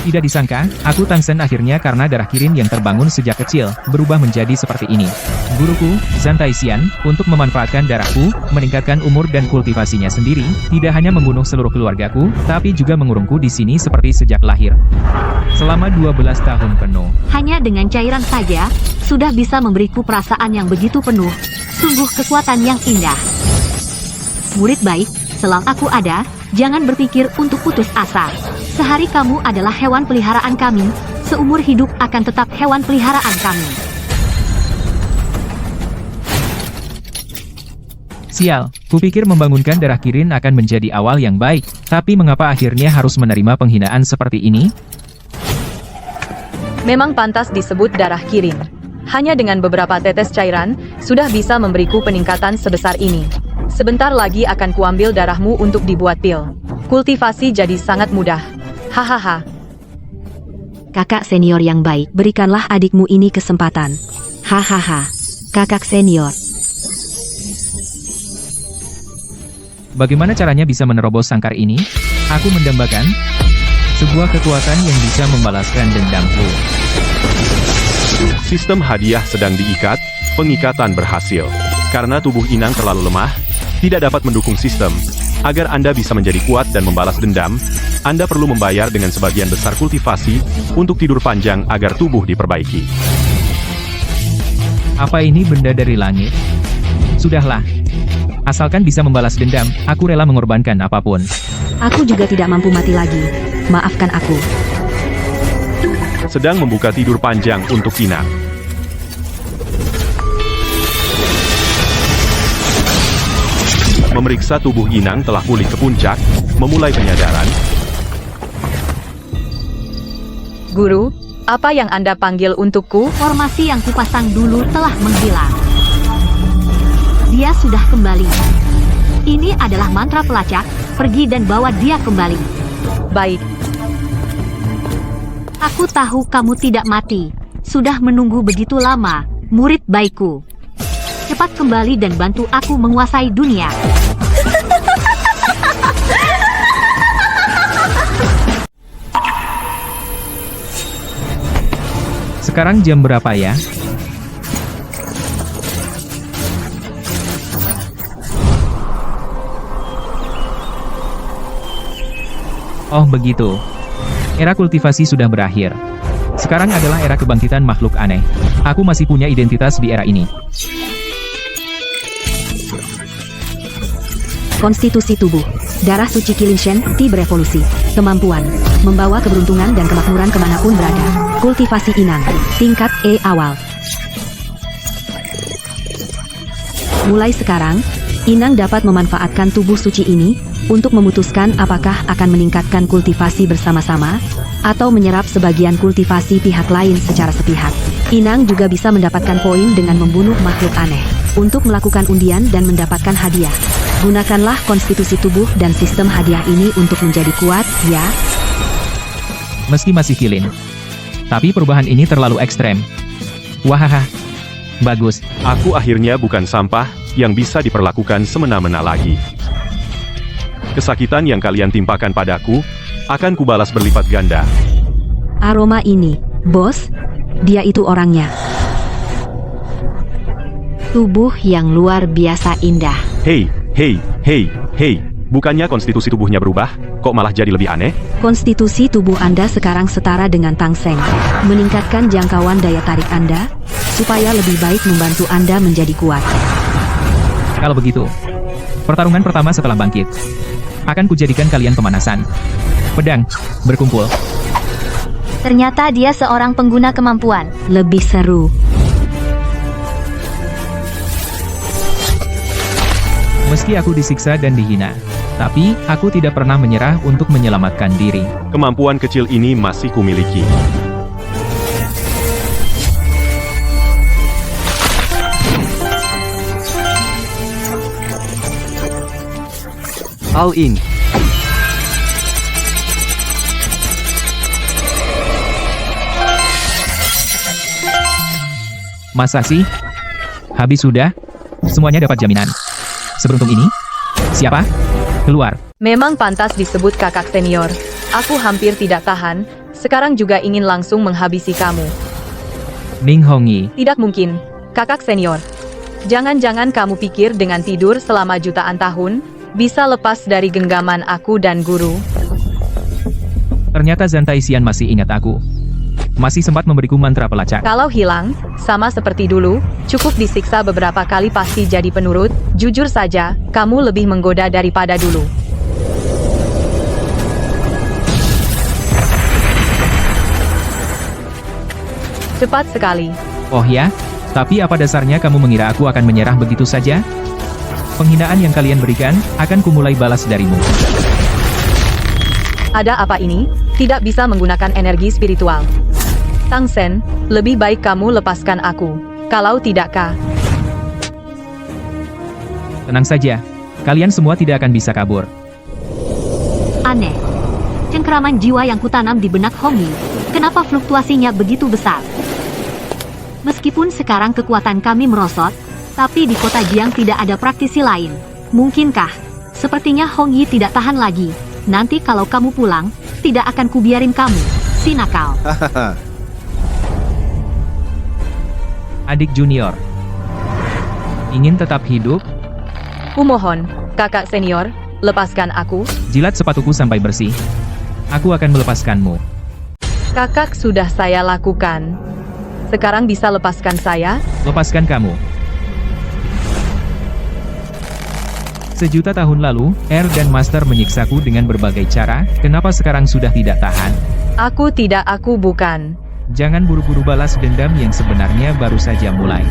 Tidak disangka, aku Tangsen akhirnya karena darah Kirin yang terbangun sejak kecil, berubah menjadi seperti ini. Guruku, Zhan Taixian, untuk memanfaatkan darahku, meningkatkan umur dan kultivasinya sendiri, tidak hanya membunuh seluruh keluargaku, tapi juga mengurungku di sini seperti sejak lahir. Selama 12 tahun penuh. Hanya dengan cairan saja, sudah bisa memberiku perasaan yang begitu penuh. Sungguh kekuatan yang indah. Murid baik, selama aku ada, jangan berpikir untuk putus asa. Sehari kamu adalah hewan peliharaan kami, seumur hidup akan tetap hewan peliharaan kami. Sial, kupikir membangunkan darah Kirin akan menjadi awal yang baik, tapi mengapa akhirnya harus menerima penghinaan seperti ini? Memang pantas disebut darah Kirin. Hanya dengan beberapa tetes cairan, sudah bisa memberiku peningkatan sebesar ini. Sebentar lagi akan kuambil darahmu untuk dibuat pil. Kultivasi jadi sangat mudah. Hahaha. Kakak senior yang baik, berikanlah adikmu ini kesempatan. Hahaha. Kakak senior. Bagaimana caranya bisa menerobos sangkar ini? Aku mendambakan sebuah kekuatan yang bisa membalaskan dendamku. Sistem hadiah sedang diikat, pengikatan berhasil. Karena tubuh Inang terlalu lemah, tidak dapat mendukung sistem. Agar Anda bisa menjadi kuat dan membalas dendam, Anda perlu membayar dengan sebagian besar kultivasi untuk tidur panjang agar tubuh diperbaiki. Apa ini benda dari langit? Sudahlah. Asalkan bisa membalas dendam, aku rela mengorbankan apapun. Aku juga tidak mampu mati lagi. Maafkan aku. Sedang membuka tidur panjang untuk Inang. Memeriksa tubuh Inang telah pulih ke puncak, memulai penyadaran. Guru, apa yang Anda panggil untukku? Formasi yang kupasang dulu telah menghilang. Dia sudah kembali. Ini adalah mantra pelacak, pergi dan bawa dia kembali. Baik. Aku tahu kamu tidak mati. Sudah menunggu begitu lama, murid baikku. Cepat kembali dan bantu aku menguasai dunia. Sekarang jam berapa ya? Oh begitu. Era kultivasi sudah berakhir. Sekarang adalah era kebangkitan makhluk aneh. Aku masih punya identitas di era ini. Konstitusi tubuh. Darah suci Qilinshen, Ti berevolusi. Kemampuan. Membawa keberuntungan dan kemakmuran kemanapun berada. Kultivasi Inang. Tingkat E awal. Mulai sekarang, Inang dapat memanfaatkan tubuh suci ini untuk memutuskan apakah akan meningkatkan kultivasi bersama-sama atau menyerap sebagian kultivasi pihak lain secara sepihak. Inang juga bisa mendapatkan poin dengan membunuh makhluk aneh. Untuk melakukan undian dan mendapatkan hadiah, gunakanlah konstitusi tubuh dan sistem hadiah ini untuk menjadi kuat, ya. Meski masih Qilin, tapi perubahan ini terlalu ekstrem. Wahaha. Bagus. Aku akhirnya bukan sampah yang bisa diperlakukan semena-mena lagi. Kesakitan yang kalian timpakan padaku akan kubalas berlipat ganda. Aroma ini, bos, dia itu orangnya. Tubuh yang luar biasa indah. Hei, bukannya konstitusi tubuhnya berubah, kok malah jadi lebih aneh? Konstitusi tubuh Anda sekarang setara dengan Tangseng. Meningkatkan jangkauan daya tarik Anda, supaya lebih baik membantu Anda menjadi kuat. Kalau begitu, pertarungan pertama setelah bangkit akan kujadikan kalian pemanasan. Pedang, berkumpul. Ternyata dia seorang pengguna kemampuan. Lebih seru. Meski aku disiksa dan dihina, tapi aku tidak pernah menyerah untuk menyelamatkan diri. Kemampuan kecil ini masih kumiliki. All in. Masa sih? Habis sudah? Semuanya dapat jaminan. Seberuntung ini? Siapa? Keluar. Memang pantas disebut kakak senior. Aku hampir tidak tahan sekarang juga ingin langsung menghabisi kamu. Ning Hongyi, Tidak mungkin, kakak senior. Jangan-jangan kamu pikir dengan tidur selama jutaan tahun, bisa lepas dari genggaman aku dan guru. ternyata Zantai Xian masih ingat aku. Masih sempat memberiku mantra pelacak. Kalau hilang, sama seperti dulu, cukup disiksa beberapa kali pasti jadi penurut. Jujur saja, kamu lebih menggoda daripada dulu. Cepat sekali. Oh ya? Tapi apa dasarnya kamu mengira aku akan menyerah begitu saja? Penghinaan yang kalian berikan, akan kumulai balas darimu. Ada apa ini? Tidak bisa menggunakan energi spiritual. Tang Sen, lebih baik kamu lepaskan aku. Kalau tidak kah? Tenang saja. Kalian semua tidak akan bisa kabur. Aneh. Cengkeraman jiwa yang kutanam di benak Hongyi, kenapa fluktuasinya begitu besar? Meskipun sekarang kekuatan kami merosot, tapi di kota Jiang tidak ada praktisi lain. Mungkinkah? Sepertinya Hongyi tidak tahan lagi. Nanti kalau kamu pulang, tidak akan kubiarin kamu. Si nakal. Adik junior. Ingin tetap hidup? Kumohon, kakak senior, lepaskan aku. Jilat sepatuku sampai bersih. Aku akan melepaskanmu. Kakak sudah saya lakukan. Sekarang bisa lepaskan saya? Lepaskan kamu. Sejuta tahun lalu, Air dan Master menyiksaku dengan berbagai cara, kenapa sekarang sudah tidak tahan? Aku bukan. Jangan buru-buru balas dendam yang sebenarnya baru saja mulai.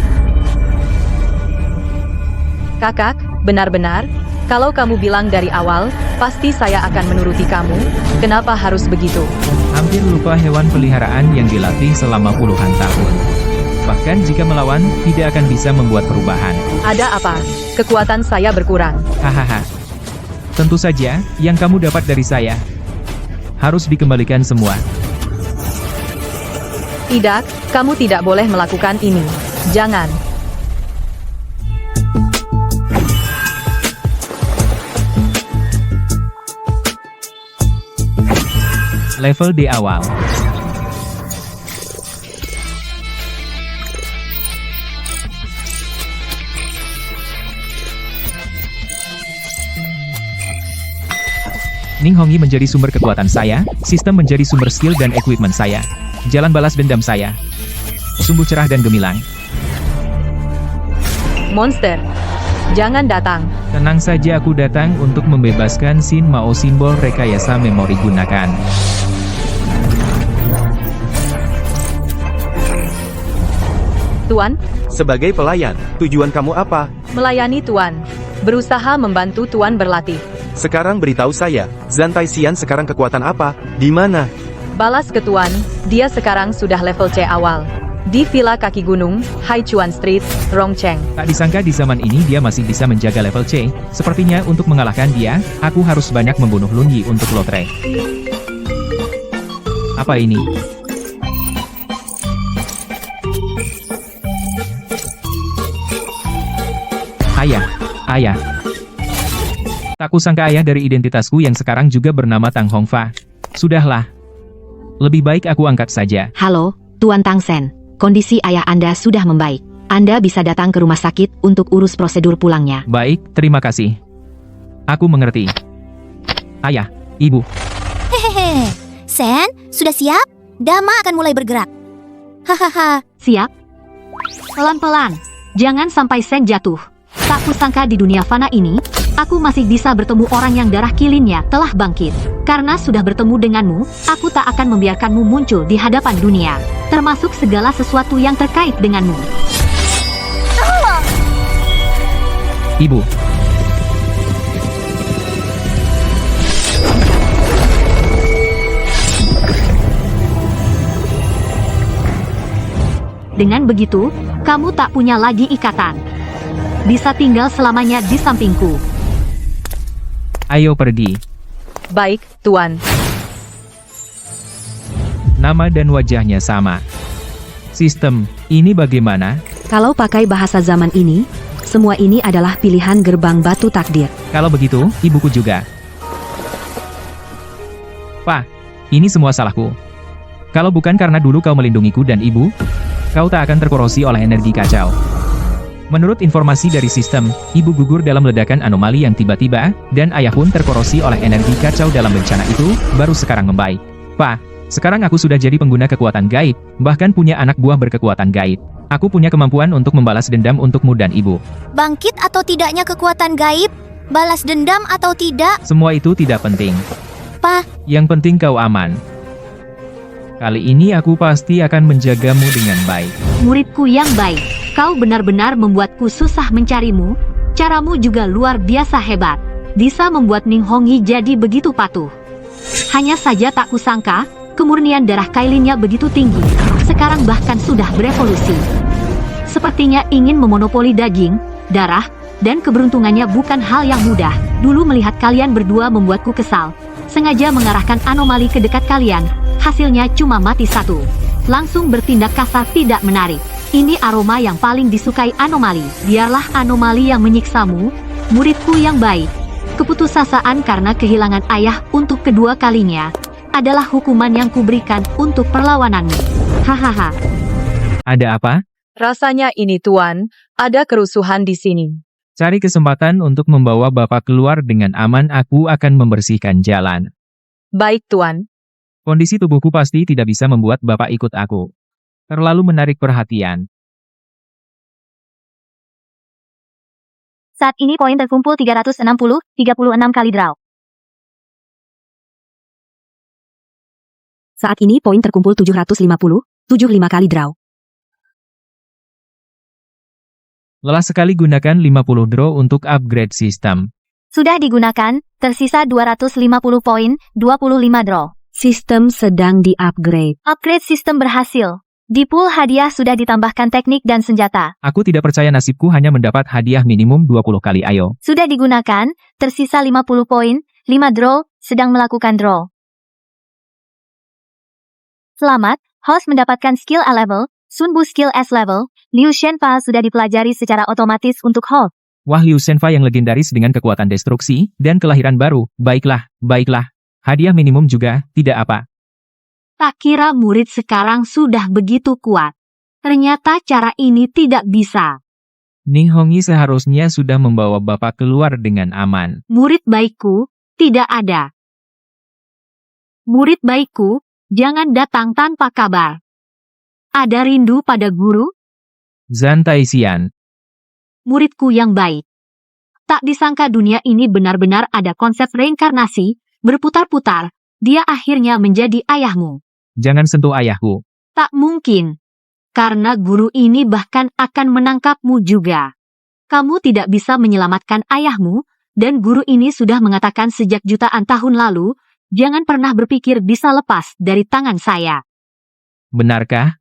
Kakak, benar-benar? Kalau kamu bilang dari awal, pasti saya akan menuruti kamu. Kenapa harus begitu? Hampir lupa hewan peliharaan yang dilatih selama puluhan tahun. Bahkan jika melawan, tidak akan bisa membuat perubahan. Ada apa? Kekuatan saya berkurang. Hahaha. Tentu saja, yang kamu dapat dari saya harus dikembalikan semua. Tidak, kamu tidak boleh melakukan ini. Jangan. Level D awal. Ning Hongyi menjadi sumber kekuatan saya, sistem menjadi sumber skill dan equipment saya. Jalan balas dendam saya. Sungguh cerah dan gemilang. Monster. Jangan datang. Tenang saja, aku datang untuk membebaskan Shin Mao, simbol rekayasa memori gunakan. Tuan, Sebagai pelayan, tujuan kamu apa? melayani Tuan. Berusaha membantu Tuan berlatih. Sekarang beritahu saya, Zantai Xian sekarang kekuatan apa? Di mana? Balas ke Tuan, dia sekarang sudah level C awal. Di Villa Kaki Gunung, Haichuan Street, Rongcheng. Tak disangka di zaman ini dia masih bisa menjaga level C. Sepertinya untuk mengalahkan dia, aku harus banyak membunuh Lun Yi untuk lotre. Apa ini? Ayah. Tak kusangka ayah dari identitasku yang sekarang juga bernama Tang Hongfa. Sudahlah. Lebih baik aku angkat saja. Halo, Tuan Tang Sen. Kondisi ayah Anda sudah membaik. Anda bisa datang ke rumah sakit untuk urus prosedur pulangnya. Baik, terima kasih. Aku mengerti. Ayah, Ibu. Hehehe, Sen, sudah siap? Dama akan mulai bergerak. Hahaha, Siap? Pelan-pelan. Jangan sampai Sen jatuh. Tak kusangka di dunia fana ini, aku masih bisa bertemu orang yang darah kilinnya telah bangkit. Karena sudah bertemu denganmu, aku tak akan membiarkanmu muncul di hadapan dunia. Termasuk segala sesuatu yang terkait denganmu. Ibu. Dengan begitu, kamu tak punya lagi ikatan. Bisa tinggal selamanya di sampingku. Ayo pergi. Baik, Tuan. Nama dan wajahnya sama. Sistem, ini bagaimana? Kalau pakai bahasa zaman ini, semua ini adalah pilihan gerbang batu takdir. Kalau begitu, ibuku juga. Pak, ini semua salahku. Kalau bukan karena dulu kau melindungiku dan ibu, kau tak akan terkorosi oleh energi kacau. Menurut informasi dari sistem, ibu gugur dalam ledakan anomali yang tiba-tiba, dan ayah pun terkorosi oleh energi kacau dalam bencana itu, baru sekarang membaik. Pak, sekarang aku sudah jadi pengguna kekuatan gaib, bahkan punya anak buah berkekuatan gaib. Aku punya kemampuan untuk membalas dendam untukmu dan ibu. Bangkit atau tidaknya kekuatan gaib, balas dendam atau tidak, Semua itu tidak penting. Pa. Yang penting kau aman. Kali ini aku pasti akan menjagamu dengan baik. Muridku yang baik, kau benar-benar membuatku susah mencarimu. Caramu juga luar biasa hebat. Bisa membuat Ning Hongyi jadi begitu patuh. Hanya saja tak kusangka, kemurnian darah Kailinnya begitu tinggi. Sekarang bahkan sudah berevolusi. Sepertinya ingin memonopoli daging, darah, dan keberuntungannya bukan hal yang mudah. Dulu melihat kalian berdua membuatku kesal. Sengaja mengarahkan anomali ke dekat kalian. Hasilnya cuma mati satu. Langsung bertindak kasar tidak menarik. Ini aroma yang paling disukai anomali. Biarlah anomali yang menyiksamu, muridku yang baik. Keputusasaan karena kehilangan ayah untuk kedua kalinya adalah hukuman yang kuberikan untuk perlawananmu. Hahaha. Ada apa? Rasanya ini Tuan, ada kerusuhan di sini. Cari kesempatan untuk membawa Bapak keluar dengan aman, aku akan membersihkan jalan. Baik Tuan. Kondisi tubuhku pasti tidak bisa membuat Bapak ikut aku. Terlalu menarik perhatian. Saat ini poin terkumpul 360, 36 kali draw. Saat ini poin terkumpul 750, 75 kali draw. Lelah sekali, gunakan 50 draw untuk upgrade sistem. Sudah digunakan, tersisa 250 poin, 25 draw. Sistem sedang di-upgrade. Upgrade sistem berhasil. Di pool hadiah sudah ditambahkan teknik dan senjata. Aku tidak percaya nasibku hanya mendapat hadiah minimum 20 kali, ayo. Sudah digunakan, tersisa 50 poin, 5 draw, sedang melakukan draw. Selamat, host mendapatkan skill A level, Sunbu skill S level, Liu Shenfa sudah dipelajari secara otomatis untuk host. Wah, Liu Shenfa yang legendaris dengan kekuatan destruksi, dan kelahiran baru. Baiklah, baiklah. Hadiah minimum juga, tidak apa. Tak kira murid sekarang sudah begitu kuat. Ternyata cara ini tidak bisa. Ning Hongyi seharusnya sudah membawa Bapak keluar dengan aman. Murid baikku, tidak ada. Murid baikku, jangan datang tanpa kabar. Ada rindu pada guru? Zhan Taixian. Muridku yang baik. Tak disangka dunia ini benar-benar ada konsep reinkarnasi, berputar-putar, dia akhirnya menjadi ayahmu. Jangan sentuh ayahku. Tak mungkin. Karena guru ini bahkan akan menangkapmu juga. Kamu tidak bisa menyelamatkan ayahmu, dan guru ini sudah mengatakan sejak jutaan tahun lalu, jangan pernah berpikir bisa lepas dari tangan saya. Benarkah?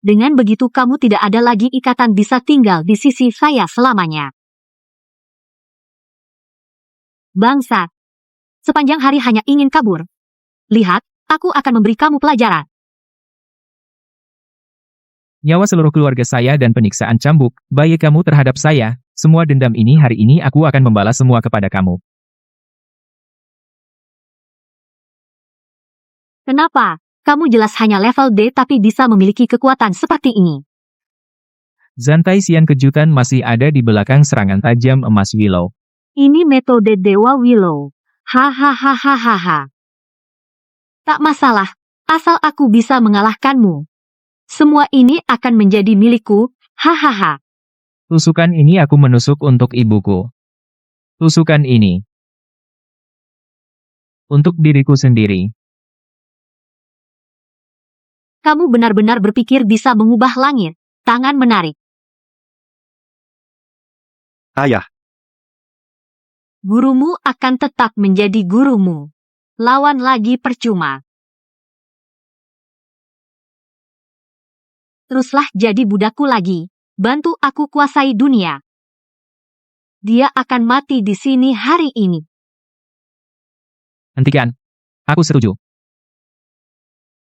Dengan begitu kamu tidak ada lagi ikatan bisa tinggal di sisi saya selamanya. Bangsat. Sepanjang hari hanya ingin kabur. Lihat, aku akan memberi kamu pelajaran. Nyawa seluruh keluarga saya dan penyiksaan cambuk, bayi kamu terhadap saya, semua dendam ini hari ini aku akan membalas semua kepada kamu. Kenapa? Kamu jelas hanya level D tapi bisa memiliki kekuatan seperti ini. Zhan Taixian, kejutan masih ada di belakang serangan tajam emas Willow. Ini metode Dewa Willow. Hahaha. Tak masalah, asal aku bisa mengalahkanmu. Semua ini akan menjadi milikku, hahaha. Tusukan ini aku menusuk untuk ibuku. Tusukan ini untuk diriku sendiri. Kamu benar-benar berpikir bisa mengubah langit. Tangan menarik. Ayah, Gurumu akan tetap menjadi gurumu. Lawan lagi percuma. Teruslah jadi budakku lagi. Bantu aku kuasai dunia. Dia akan mati di sini hari ini. Hentikan. Aku setuju.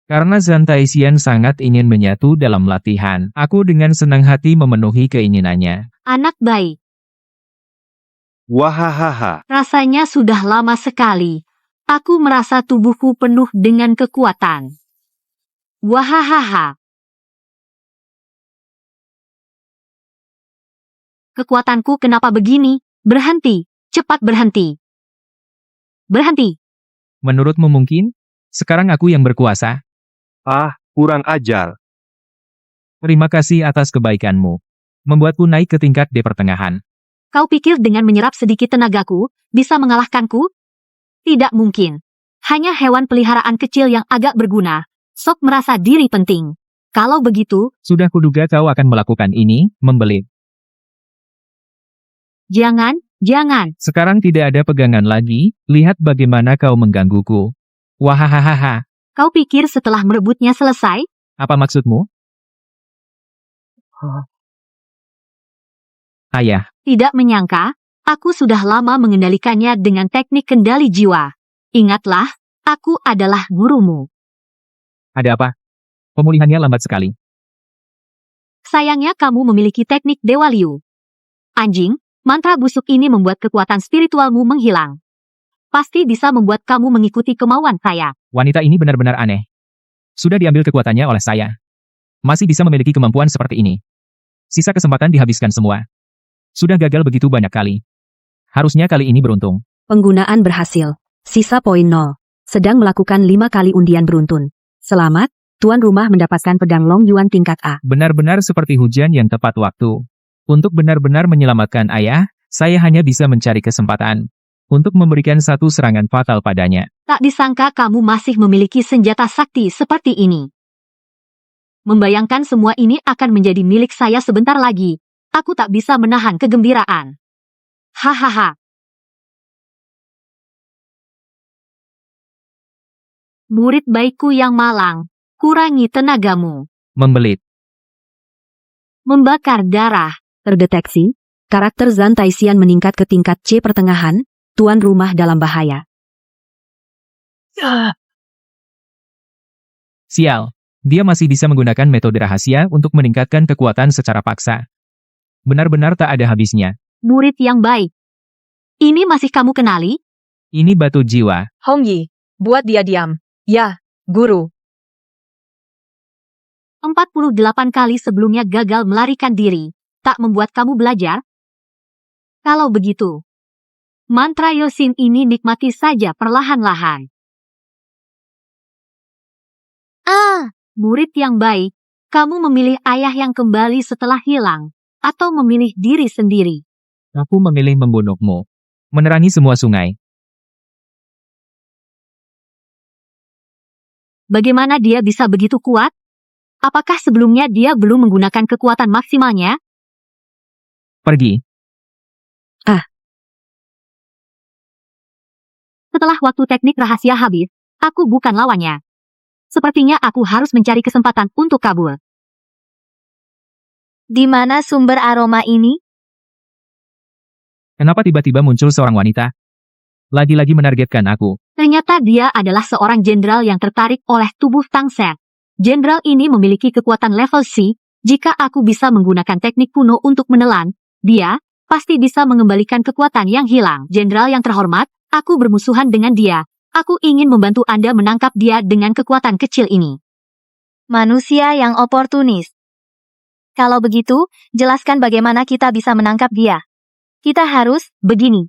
Karena Zantaisian sangat ingin menyatu dalam latihan, aku dengan senang hati memenuhi keinginannya. Anak baik, Wahahaha. rasanya sudah lama sekali. Aku merasa tubuhku penuh dengan kekuatan. Wahahaha. Kekuatanku kenapa begini? Berhenti, cepat berhenti. Berhenti. Menurutmu mungkin? Sekarang aku yang berkuasa. Ah, kurang ajar. Terima kasih atas kebaikanmu. Membuatku naik ke tingkat D pertengahan. Kau pikir dengan menyerap sedikit tenagaku, bisa mengalahkanku? Tidak mungkin. Hanya hewan peliharaan kecil yang agak berguna. Sok merasa diri penting. Kalau begitu, Sudah kuduga kau akan melakukan ini, membelit. jangan. Sekarang tidak ada pegangan lagi, lihat bagaimana kau menggangguku. Wahahaha. Kau pikir setelah merebutnya selesai? Apa maksudmu? Ayah, Tidak menyangka, aku sudah lama mengendalikannya dengan teknik kendali jiwa. Ingatlah, aku adalah gurumu. ada apa? Pemulihannya lambat sekali. Sayangnya kamu memiliki teknik Dewa Liu. Anjing, mantra busuk ini membuat kekuatan spiritualmu menghilang. Pasti bisa membuat kamu mengikuti kemauan saya. Wanita ini benar-benar aneh. Sudah diambil kekuatannya oleh saya. Masih bisa memiliki kemampuan seperti ini. Sisa kesempatan dihabiskan semua. Sudah gagal begitu banyak kali. Harusnya kali ini beruntung. Penggunaan berhasil. Sisa poin 0. Sedang melakukan 5 kali undian beruntun. Selamat, tuan rumah mendapatkan pedang Long Yuan tingkat A. Benar-benar seperti hujan yang tepat waktu. Untuk benar-benar menyelamatkan ayah, saya hanya bisa mencari kesempatan untuk memberikan satu serangan fatal padanya. Tak disangka kamu masih memiliki senjata sakti seperti ini. Membayangkan semua ini akan menjadi milik saya sebentar lagi. Aku tak bisa menahan kegembiraan. Hahaha. Murid baikku yang malang, kurangi tenagamu. Membelit. Membakar darah. Terdeteksi, karakter Zantaisian meningkat ke tingkat C pertengahan, tuan rumah dalam bahaya. Sial. Dia masih bisa menggunakan metode rahasia untuk meningkatkan kekuatan secara paksa. Benar-benar tak ada habisnya. Murid yang baik. Ini masih kamu kenali? Ini batu jiwa. Hong Yi, buat dia diam. Ya, guru. 48 kali sebelumnya gagal melarikan diri. Tak membuat kamu belajar? Kalau begitu, mantra Yosin ini nikmati saja perlahan-lahan. Murid yang baik, kamu memilih ayah yang kembali setelah hilang, atau memilih diri sendiri. Aku memilih membunuhmu. Menerangi semua sungai. Bagaimana dia bisa begitu kuat? Apakah sebelumnya dia belum menggunakan kekuatan maksimalnya? Pergi. Setelah waktu teknik rahasia habis, aku bukan lawannya. Sepertinya aku harus mencari kesempatan untuk kabur. Di mana sumber aroma ini? Kenapa tiba-tiba muncul seorang wanita? Lagi-lagi menargetkan aku. Ternyata dia adalah seorang jenderal yang tertarik oleh tubuh Tangset. Jenderal ini memiliki kekuatan level C. Jika aku bisa menggunakan teknik kuno untuk menelan, dia pasti bisa mengembalikan kekuatan yang hilang. Jenderal yang terhormat, aku bermusuhan dengan dia. Aku ingin membantu Anda menangkap dia dengan kekuatan kecil ini. Manusia yang oportunis. Kalau begitu, jelaskan bagaimana kita bisa menangkap dia. Kita harus begini.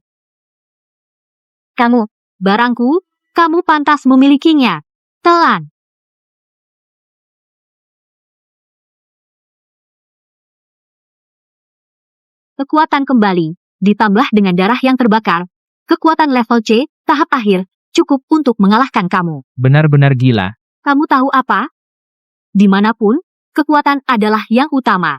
Kamu, barangku, kamu pantas memilikinya. Telan. Kekuatan kembali, ditambah dengan darah yang terbakar. Kekuatan level C, tahap akhir, cukup untuk mengalahkan kamu. Benar-benar gila. Kamu tahu apa? Dimanapun, kekuatan adalah yang utama.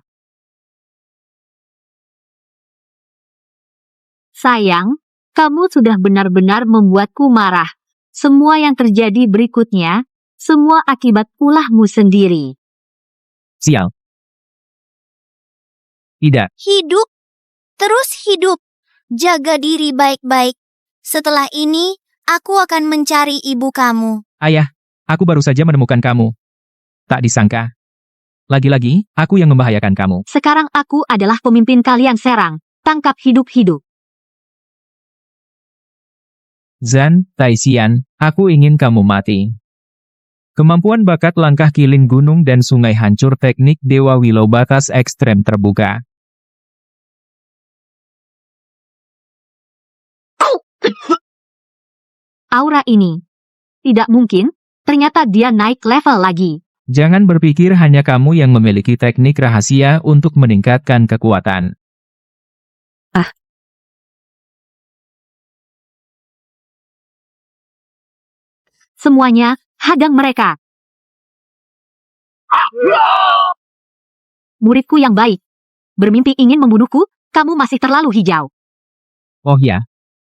Sayang, kamu sudah benar-benar membuatku marah. Semua yang terjadi berikutnya, semua akibat ulahmu sendiri. Sial. Tidak. Hidup. Terus hidup. Jaga diri baik-baik. Setelah ini, aku akan mencari ibu kamu. Ayah. aku baru saja menemukan kamu. Tak disangka. Lagi-lagi, aku yang membahayakan kamu. Sekarang aku adalah pemimpin kalian serang. Tangkap hidup-hidup. Zan Taixian, aku ingin kamu mati. Kemampuan bakat langkah kilin gunung dan sungai hancur teknik Dewa Willow batas ekstrem terbuka. Aura ini. Tidak mungkin, ternyata dia naik level lagi. Jangan berpikir hanya kamu yang memiliki teknik rahasia untuk meningkatkan kekuatan. Semuanya, hadang mereka. Muridku yang baik. Bermimpi ingin membunuhku, kamu masih terlalu hijau. Oh ya,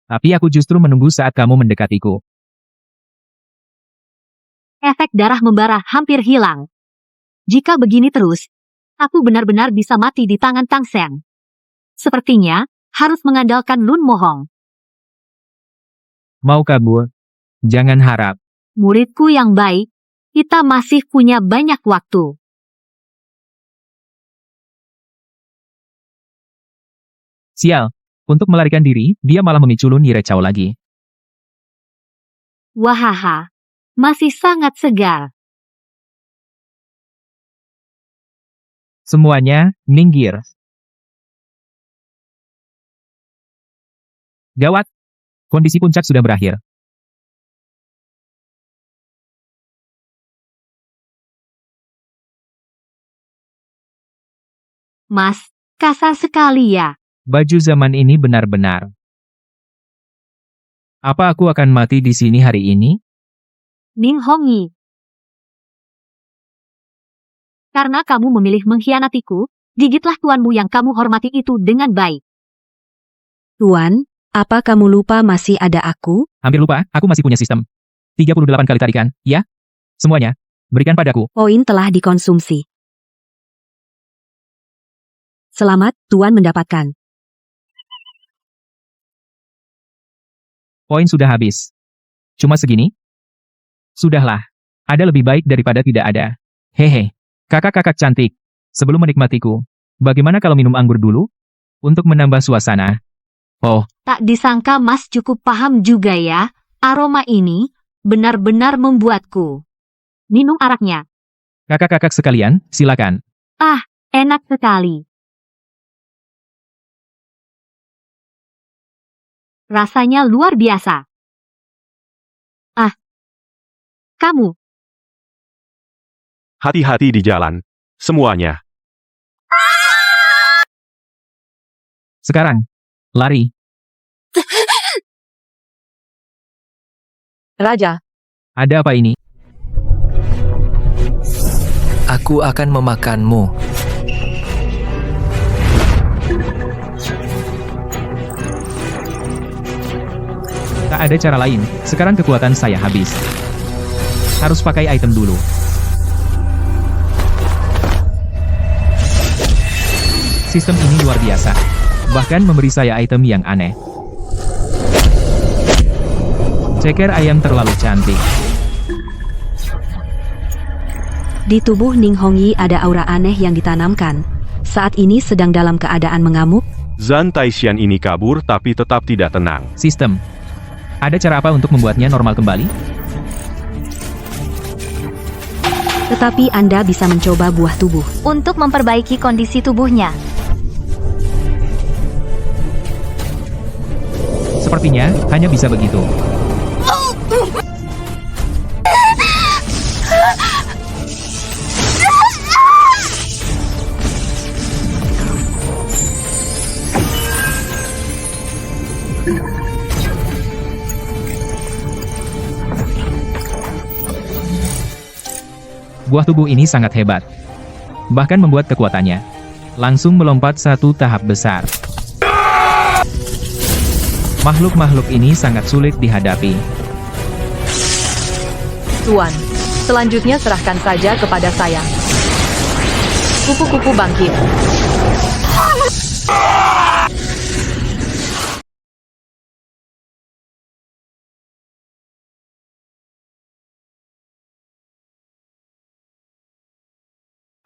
tapi aku justru menunggu saat kamu mendekatiku. Efek darah membara hampir hilang. Jika begini terus, aku benar-benar bisa mati di tangan Tang Seng. Sepertinya, harus mengandalkan Lun Mohong. Mau kabur? Jangan harap. Muridku yang baik, kita masih punya banyak waktu. Sial, untuk melarikan diri, dia malah memicu Lun Yirecao lagi. Wahaha, masih sangat segar. Semuanya, minggir. Gawat, kondisi puncak sudah berakhir. Mas, kasar sekali ya. Baju zaman ini benar-benar. Apa aku akan mati di sini hari ini? Ning Hongyi. Karena kamu memilih mengkhianatiku, gigitlah tuanmu yang kamu hormati itu dengan baik. Tuan, apa kamu lupa masih ada aku? Hampir lupa, aku masih punya sistem. 38 kali tarikan, ya? Semuanya, berikan padaku. Poin telah dikonsumsi. Selamat, Tuan mendapatkan. Poin sudah habis. Cuma segini? Sudahlah. Ada lebih baik daripada tidak ada. Hehe. Kakak-kakak cantik. Sebelum menikmatiku, bagaimana kalau minum anggur dulu? Untuk menambah suasana. Oh, Tak disangka Mas cukup paham juga ya. Aroma ini benar-benar membuatku. Minum araknya. kakak-kakak sekalian, silakan. Enak sekali. Rasanya luar biasa. Kamu. Hati-hati di jalan. Semuanya. Sekarang, lari. Raja, Ada apa ini? Aku akan memakanmu. Tak ada cara lain, sekarang kekuatan saya habis. Harus pakai item dulu. Sistem ini luar biasa. Bahkan memberi saya item yang aneh. Ceker ayam terlalu cantik. Di tubuh Ning Hongyi ada aura aneh yang ditanamkan. Saat ini sedang dalam keadaan mengamuk. Zan Taixian ini kabur tapi tetap tidak tenang. Sistem. Ada cara apa untuk membuatnya normal kembali? Tetapi Anda bisa mencoba buah tubuh. Untuk memperbaiki kondisi tubuhnya. Sepertinya, hanya bisa begitu. Buah tubuh ini sangat hebat. Bahkan membuat kekuatannya langsung melompat satu tahap besar. Makhluk-makhluk ini sangat sulit dihadapi. Tuan, selanjutnya serahkan saja kepada saya. Kupu-kupu bangkit.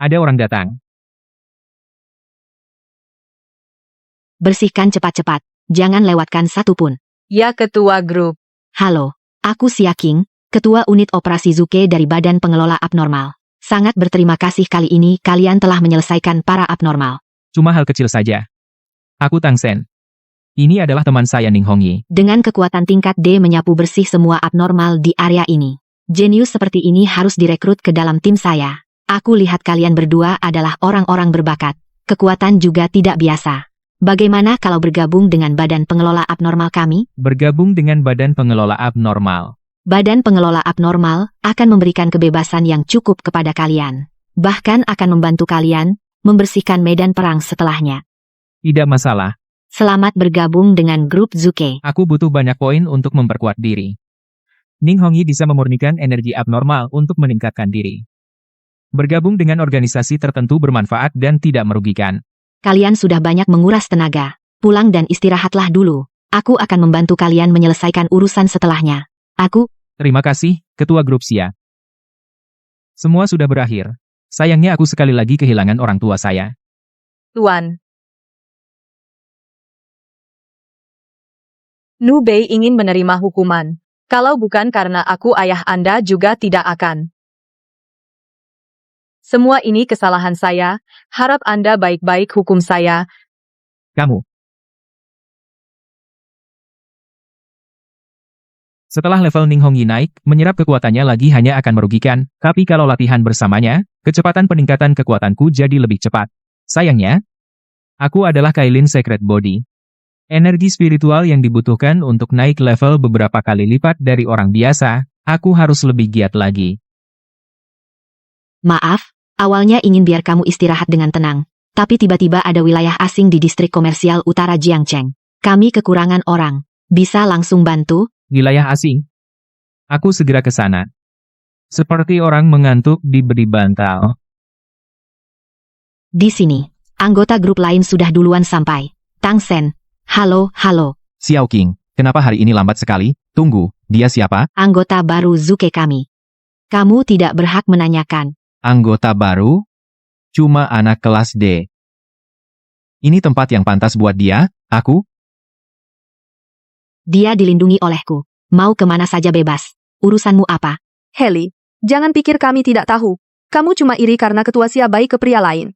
Ada orang datang. Bersihkan cepat-cepat. Jangan lewatkan satu pun. Ya Ketua Grup. Halo, aku Xia King, Ketua Unit Operasi Zuke dari Badan Pengelola Abnormal. Sangat berterima kasih kali ini kalian telah menyelesaikan para abnormal. Cuma hal kecil saja. Aku Tang Sen. Ini adalah teman saya Ning Hongyi. Dengan kekuatan tingkat D menyapu bersih semua abnormal di area ini. Jenius seperti ini harus direkrut ke dalam tim saya. Aku lihat kalian berdua adalah orang-orang berbakat. Kekuatan juga tidak biasa. Bagaimana kalau bergabung dengan Badan Pengelola Abnormal kami? Bergabung dengan Badan Pengelola Abnormal. Badan Pengelola Abnormal akan memberikan kebebasan yang cukup kepada kalian. Bahkan akan membantu kalian membersihkan medan perang setelahnya. Tidak masalah. Selamat bergabung dengan grup Zuke. Aku butuh banyak poin untuk memperkuat diri. Ning Hongyi bisa memurnikan energi abnormal untuk meningkatkan diri. Bergabung dengan organisasi tertentu bermanfaat dan tidak merugikan. Kalian sudah banyak menguras tenaga. Pulang dan istirahatlah dulu. Aku akan membantu kalian menyelesaikan urusan setelahnya. Terima kasih, Ketua Grup Xia. Semua sudah berakhir. Sayangnya aku sekali lagi kehilangan orang tua saya. Tuan. Nu Bei ingin menerima hukuman. Kalau bukan karena aku ayah Anda juga tidak akan. Semua ini kesalahan saya, harap Anda baik-baik hukum saya. Kamu. Setelah level Ning Hongyi naik, menyerap kekuatannya lagi hanya akan merugikan, tapi kalau latihan bersamanya, kecepatan peningkatan kekuatanku jadi lebih cepat. Sayangnya, aku adalah Kailin Secret Body. Energi spiritual yang dibutuhkan untuk naik level beberapa kali lipat dari orang biasa, aku harus lebih giat lagi. Maaf, awalnya ingin biar kamu istirahat dengan tenang. Tapi tiba-tiba ada wilayah asing di distrik komersial utara Jiangcheng. Kami kekurangan orang. Bisa langsung bantu? Wilayah asing. Aku segera ke sana. Seperti orang mengantuk diberi bantal. Di sini, anggota grup lain sudah duluan sampai. Tang Sen. Halo. Xiao King, kenapa hari ini lambat sekali? Tunggu, dia siapa? Anggota baru Zuke kami. Kamu tidak berhak menanyakan. Anggota baru? Cuma anak kelas D. Ini tempat yang pantas buat dia, aku? Dia dilindungi olehku. Mau kemana saja bebas. Urusanmu apa? Heli, jangan pikir kami tidak tahu. Kamu cuma iri karena ketua Xia baik ke pria lain.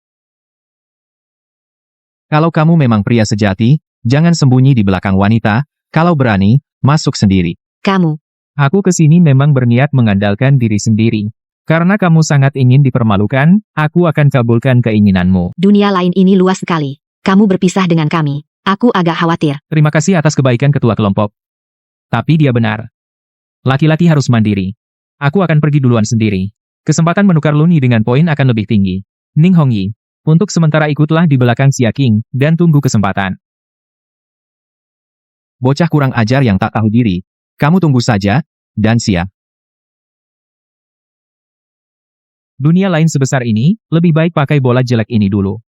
Kalau kamu memang pria sejati, jangan sembunyi di belakang wanita. Kalau berani, masuk sendiri. Kamu. Aku kesini memang berniat mengandalkan diri sendiri. Karena kamu sangat ingin dipermalukan, aku akan kabulkan keinginanmu. Dunia lain ini luas sekali. Kamu berpisah dengan kami. Aku agak khawatir. Terima kasih atas kebaikan ketua kelompok. Tapi dia benar. Laki-laki harus mandiri. Aku akan pergi duluan sendiri. Kesempatan menukar Luni dengan poin akan lebih tinggi. Ning Hongyi, untuk sementara ikutlah di belakang Xia King, dan tunggu kesempatan. Bocah kurang ajar yang tak tahu diri. Kamu tunggu saja, dan siap. Dunia lain sebesar ini, lebih baik pakai bola jelek ini dulu.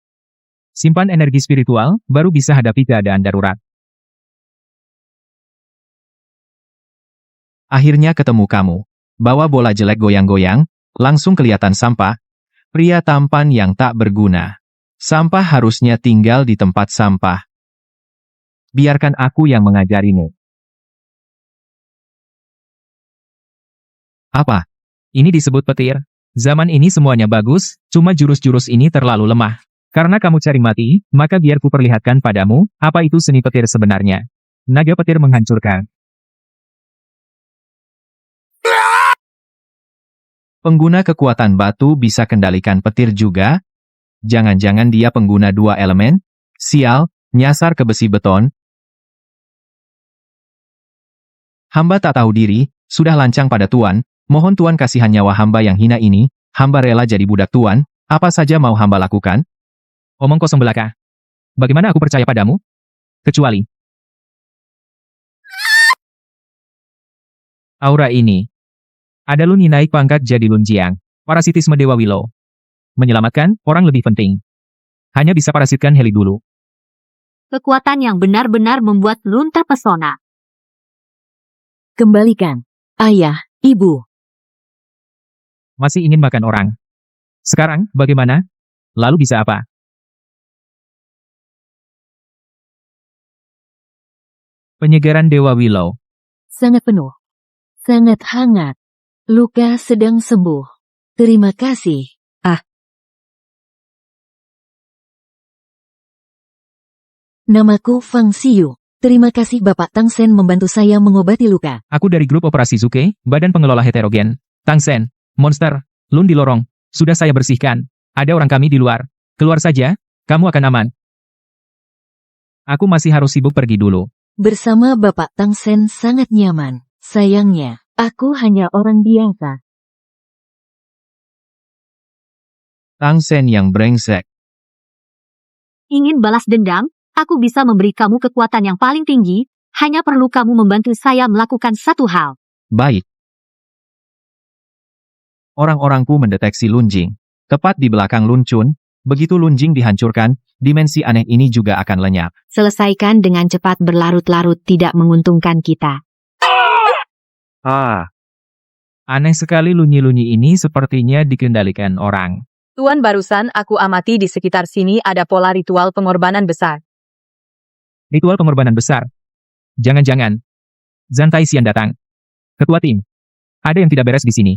Simpan energi spiritual, baru bisa hadapi keadaan darurat. Akhirnya ketemu kamu. Bawa bola jelek goyang-goyang, langsung kelihatan sampah. Pria tampan yang tak berguna. Sampah harusnya tinggal di tempat sampah. Biarkan aku yang mengajarimu. Apa? Ini disebut petir. Zaman ini semuanya bagus, cuma jurus-jurus ini terlalu lemah. Karena kamu cari mati, maka biar ku perlihatkan padamu, apa itu seni petir sebenarnya. Naga petir menghancurkan. Pengguna kekuatan batu bisa kendalikan petir juga? Jangan-jangan dia pengguna dua elemen? Sial, nyasar ke besi beton. Hamba tak tahu diri, sudah lancang pada Tuan, mohon Tuan kasihan nyawa hamba yang hina ini, hamba rela jadi budak Tuan, apa saja mau hamba lakukan? Omong kosong belaka. Bagaimana aku percaya padamu? Kecuali aura ini. Ada Luni naik pangkat jadi Lunjiang. Parasitisme Dewa Willow. Menyelamatkan orang lebih penting. Hanya bisa parasitkan Heli dulu. Kekuatan yang benar-benar membuat Lun terpesona. Kembalikan. Ayah, ibu. Masih ingin makan orang. Sekarang, bagaimana? Lalu bisa apa? Penyegaran Dewa Willow. Sangat penuh. Sangat hangat. Luka sedang sembuh. Terima kasih. Namaku Fang Xiu. Terima kasih Bapak Tang Sen membantu saya mengobati luka. Aku dari grup operasi Zuke, badan pengelola heterogen. Tang Sen, monster, Lun di lorong. Sudah saya bersihkan. Ada orang kami di luar. Keluar saja, kamu akan aman. Aku masih harus sibuk pergi dulu. Bersama Bapak Tang Sen sangat nyaman. Sayangnya, aku hanya orang biasa. Tang Sen yang brengsek. Ingin balas dendam? Aku bisa memberi kamu kekuatan yang paling tinggi, hanya perlu kamu membantu saya melakukan satu hal. Baik. Orang-orangku mendeteksi Lunjing. Tepat di belakang Lun Chun, begitu Lunjing dihancurkan, dimensi aneh ini juga akan lenyap. Selesaikan dengan cepat, berlarut-larut tidak menguntungkan kita. Aneh sekali lunyi-lunyi ini sepertinya dikendalikan orang. Tuan, barusan aku amati di sekitar sini ada pola ritual pengorbanan besar. Ritual pengorbanan besar. Jangan-jangan. Zhan Taixian datang. Ketua tim. Ada yang tidak beres di sini.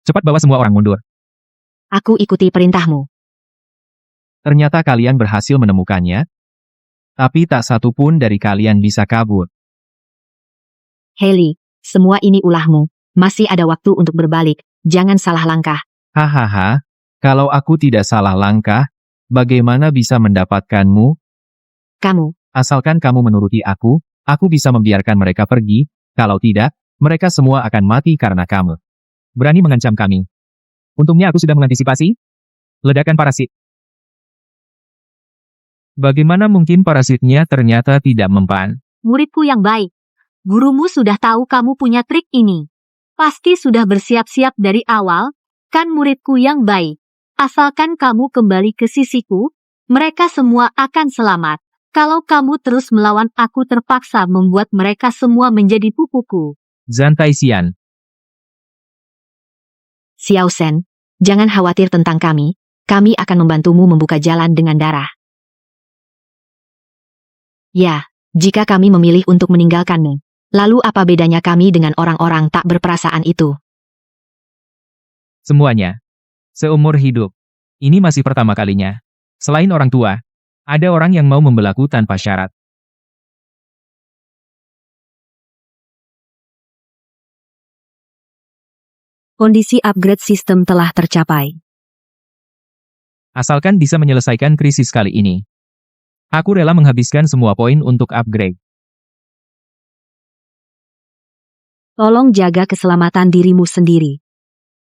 Cepat bawa semua orang mundur. Aku ikuti perintahmu. Ternyata kalian berhasil menemukannya, tapi tak satu pun dari kalian bisa kabur. Heli, semua ini ulahmu. Masih ada waktu untuk berbalik. Jangan salah langkah. Hahaha, kalau aku tidak salah langkah, bagaimana bisa mendapatkanmu? Kamu, Asalkan kamu menuruti aku bisa membiarkan mereka pergi, kalau tidak, mereka semua akan mati karena kamu. Berani mengancam kami. Untungnya aku sudah mengantisipasi. Ledakan parasit. Bagaimana mungkin parasitnya ternyata tidak mempan? Muridku yang baik. Gurumu sudah tahu kamu punya trik ini. Pasti sudah bersiap-siap dari awal, kan muridku yang baik. Asalkan kamu kembali ke sisiku, mereka semua akan selamat. Kalau kamu terus melawan, aku terpaksa membuat mereka semua menjadi pupuku. Zhan Taixian. Xiao Shen, jangan khawatir tentang kami. Kami akan membantumu membuka jalan dengan darah. Ya, jika kami memilih untuk meninggalkanmu, lalu apa bedanya kami dengan orang-orang tak berperasaan itu? Semuanya. Seumur hidup. Ini masih pertama kalinya. Selain orang tua, ada orang yang mau membelaku tanpa syarat. Kondisi upgrade sistem telah tercapai. Asalkan bisa menyelesaikan krisis kali ini. Aku rela menghabiskan semua poin untuk upgrade. Tolong jaga keselamatan dirimu sendiri.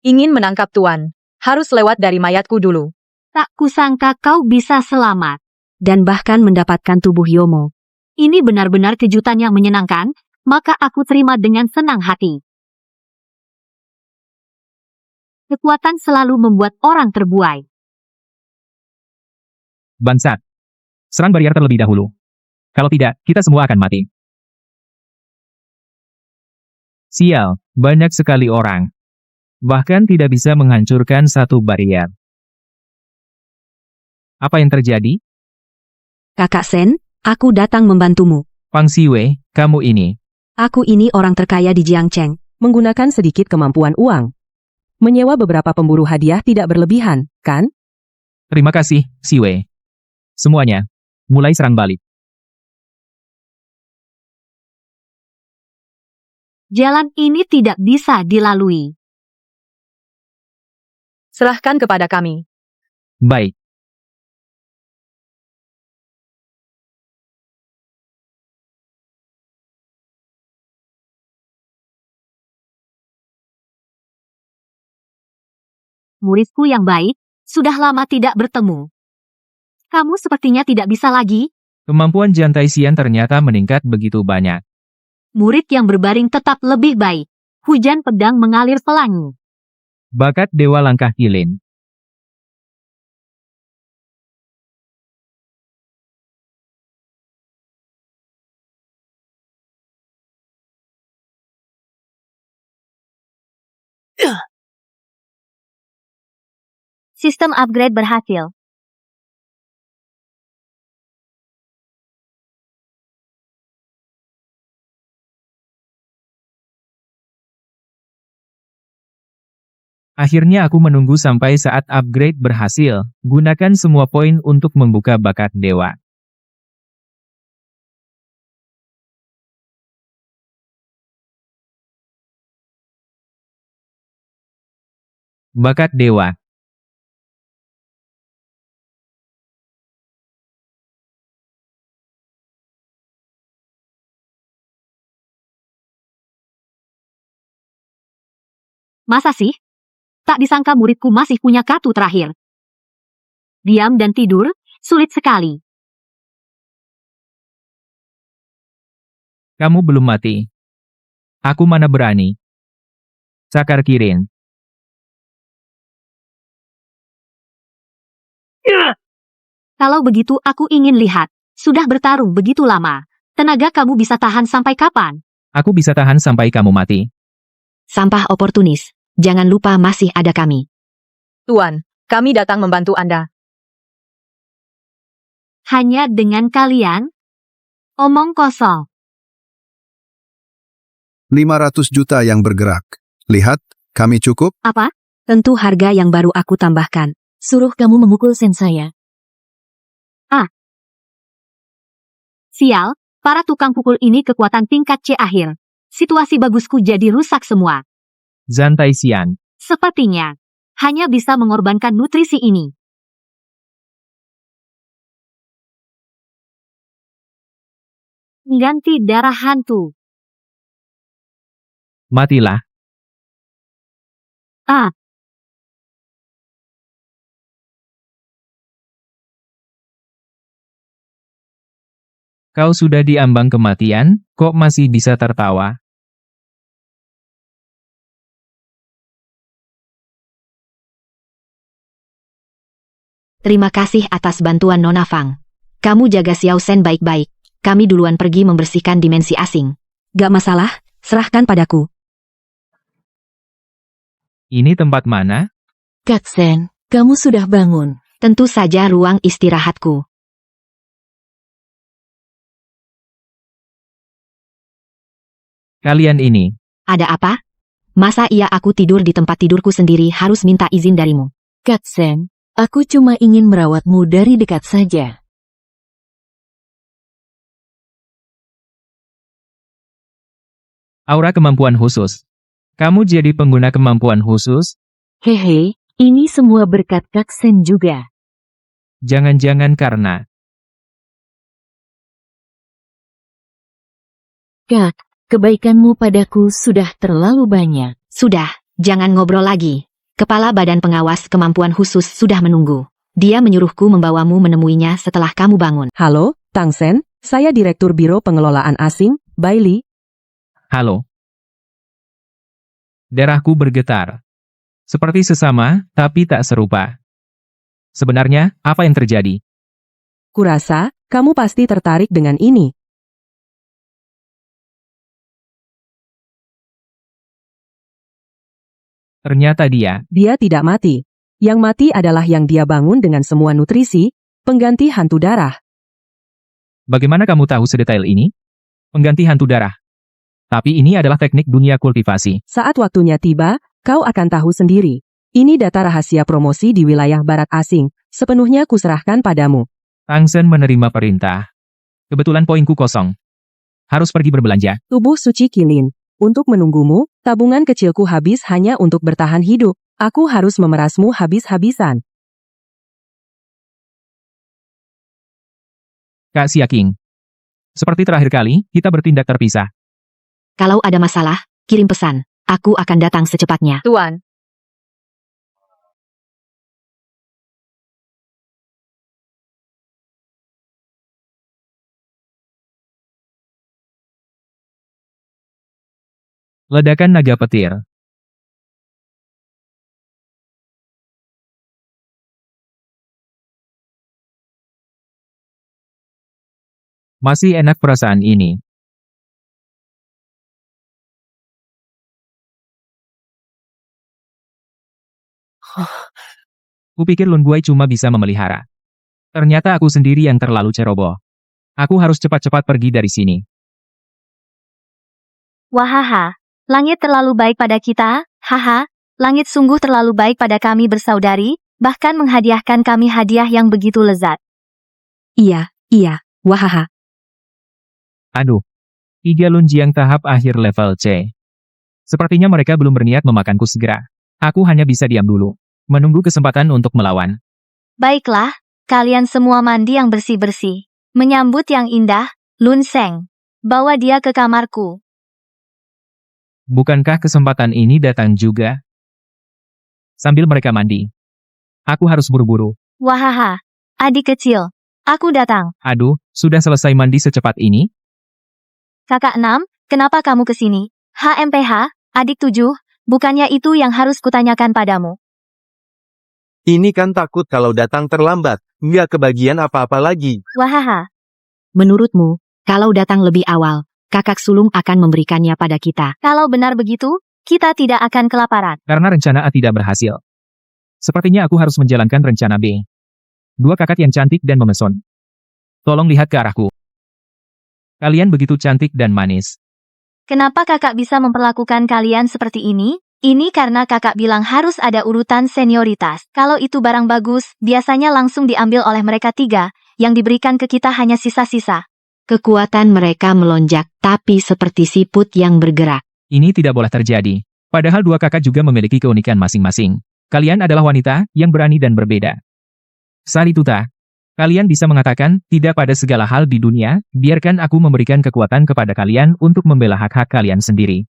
Ingin menangkap Tuan. Harus lewat dari mayatku dulu. Tak kusangka kau bisa selamat. Dan bahkan mendapatkan tubuh Yomo. Ini benar-benar kejutan yang menyenangkan, maka aku terima dengan senang hati. Kekuatan selalu membuat orang terbuai. Bangsat. Serang barier terlebih dahulu. Kalau tidak, kita semua akan mati. Sial, banyak sekali orang. Bahkan tidak bisa menghancurkan satu barier. Apa yang terjadi? Kakak Sen, aku datang membantumu. Fang Xiwei, kamu ini. Aku ini orang terkaya di Jiangcheng. Menggunakan sedikit kemampuan uang. Menyewa beberapa pemburu hadiah tidak berlebihan, kan? Terima kasih, Xiwei. Semuanya, mulai serang balik. Jalan ini tidak bisa dilalui. Serahkan kepada kami. Baik. Muridku yang baik, sudah lama tidak bertemu. Kamu sepertinya tidak bisa lagi. Kemampuan Zhan Taixian ternyata meningkat begitu banyak. Murid yang berbaring tetap lebih baik. Hujan pedang mengalir pelangi. Bakat Dewa Langkah Kilin. Sistem upgrade berhasil. Akhirnya aku menunggu sampai saat upgrade berhasil. Gunakan semua poin untuk membuka bakat dewa. Bakat dewa. Masa sih? Tak disangka muridku masih punya kartu terakhir. Diam dan tidur, sulit sekali. Kamu belum mati. Aku mana berani. Cakar Kirin. Kalau begitu aku ingin lihat. Sudah bertarung begitu lama. Tenaga kamu bisa tahan sampai kapan? Aku bisa tahan sampai kamu mati. Sampah oportunis. Jangan lupa masih ada kami. Tuan, kami datang membantu Anda. Hanya dengan kalian? Omong kosong. 500 juta yang bergerak. Lihat, kami cukup. Apa? Tentu harga yang baru aku tambahkan. Suruh kamu memukul sen saya. Sial, para tukang pukul ini kekuatan tingkat C akhir. Situasi bagusku jadi rusak semua. Zantai Xian. Sepertinya, hanya bisa mengorbankan nutrisi ini. Ganti darah hantu. Matilah. Kau sudah diambang kematian, kok masih bisa tertawa? Terima kasih atas bantuan Nona Fang. Kamu jaga Xiao Shen baik-baik. Kami duluan pergi membersihkan dimensi asing. Gak masalah, serahkan padaku. Ini tempat mana? Kak Sen, kamu sudah bangun. Tentu saja ruang istirahatku. Kalian ini. Ada apa? Masa iya aku tidur di tempat tidurku sendiri harus minta izin darimu? Kak Sen, aku cuma ingin merawatmu dari dekat saja. Aura kemampuan khusus. Kamu jadi pengguna kemampuan khusus? Hehe, ini semua berkat Kak Sen juga. Jangan-jangan karena... Kak, kebaikanmu padaku sudah terlalu banyak. Sudah, jangan ngobrol lagi. Kepala Badan Pengawas Kemampuan Khusus sudah menunggu. Dia menyuruhku membawamu menemuinya setelah kamu bangun. Halo, Tang Sen, saya Direktur Biro Pengelolaan Asing, Bailey. Halo. Darahku bergetar. Seperti sesama, tapi tak serupa. Sebenarnya, apa yang terjadi? Kurasa, kamu pasti tertarik dengan ini. Ternyata dia. Dia tidak mati. Yang mati adalah yang dia bangun dengan semua nutrisi, pengganti hantu darah. Bagaimana kamu tahu sedetail ini? Pengganti hantu darah. Tapi ini adalah teknik dunia kultivasi. Saat waktunya tiba, kau akan tahu sendiri. Ini data rahasia promosi di wilayah barat asing, sepenuhnya kuserahkan padamu. Tang Sen menerima perintah. Kebetulan poinku kosong. Harus pergi berbelanja. Tubuh suci Kilin. Untuk menunggumu, tabungan kecilku habis hanya untuk bertahan hidup. Aku harus memerasmu habis-habisan. Kak Xia King. Seperti terakhir kali, kita bertindak terpisah. Kalau ada masalah, kirim pesan. Aku akan datang secepatnya. Tuan, Ledakan naga petir. Masih enak perasaan ini. Kupikir Lun Guai cuma bisa memelihara. Ternyata aku sendiri yang terlalu ceroboh. Aku harus cepat-cepat pergi dari sini. Wahaha, langit terlalu baik pada kita, haha, langit sungguh terlalu baik pada kami bersaudari, bahkan menghadiahkan kami hadiah yang begitu lezat. Iya, wahaha. Aduh. 3 Lun Jiang tahap akhir level C. Sepertinya mereka belum berniat memakanku segera. Aku hanya bisa diam dulu. Menunggu kesempatan untuk melawan. Baiklah, kalian semua mandi yang bersih-bersih. Menyambut yang indah, Lun Seng. Bawa dia ke kamarku. Bukankah kesempatan ini datang juga? Sambil mereka mandi. Aku harus buru-buru. Wahaha, adik kecil, aku datang. Aduh, sudah selesai mandi secepat ini? Kakak 6, kenapa kamu kesini? HMPH, adik 7, bukannya itu yang harus kutanyakan padamu. Ini kan takut kalau datang terlambat, nggak kebagian apa-apa lagi. Wahaha, Menurutmu, kalau datang lebih awal, kakak sulung akan memberikannya pada kita. kalau benar begitu, kita tidak akan kelaparan. Karena rencana A tidak berhasil. Sepertinya aku harus menjalankan rencana B. 2 kakak yang cantik dan memesona. Tolong lihat ke arahku. Kalian begitu cantik dan manis. Kenapa kakak bisa memperlakukan kalian seperti ini? Ini karena kakak bilang harus ada urutan senioritas. Kalau itu barang bagus, biasanya langsung diambil oleh mereka 3, yang diberikan ke kita hanya sisa-sisa. Kekuatan mereka melonjak, tapi seperti siput yang bergerak. Ini tidak boleh terjadi. Padahal 2 kakak juga memiliki keunikan masing-masing. Kalian adalah wanita yang berani dan berbeda. Sarituta, kalian bisa mengatakan tidak pada segala hal di dunia, biarkan aku memberikan kekuatan kepada kalian untuk membela hak-hak kalian sendiri.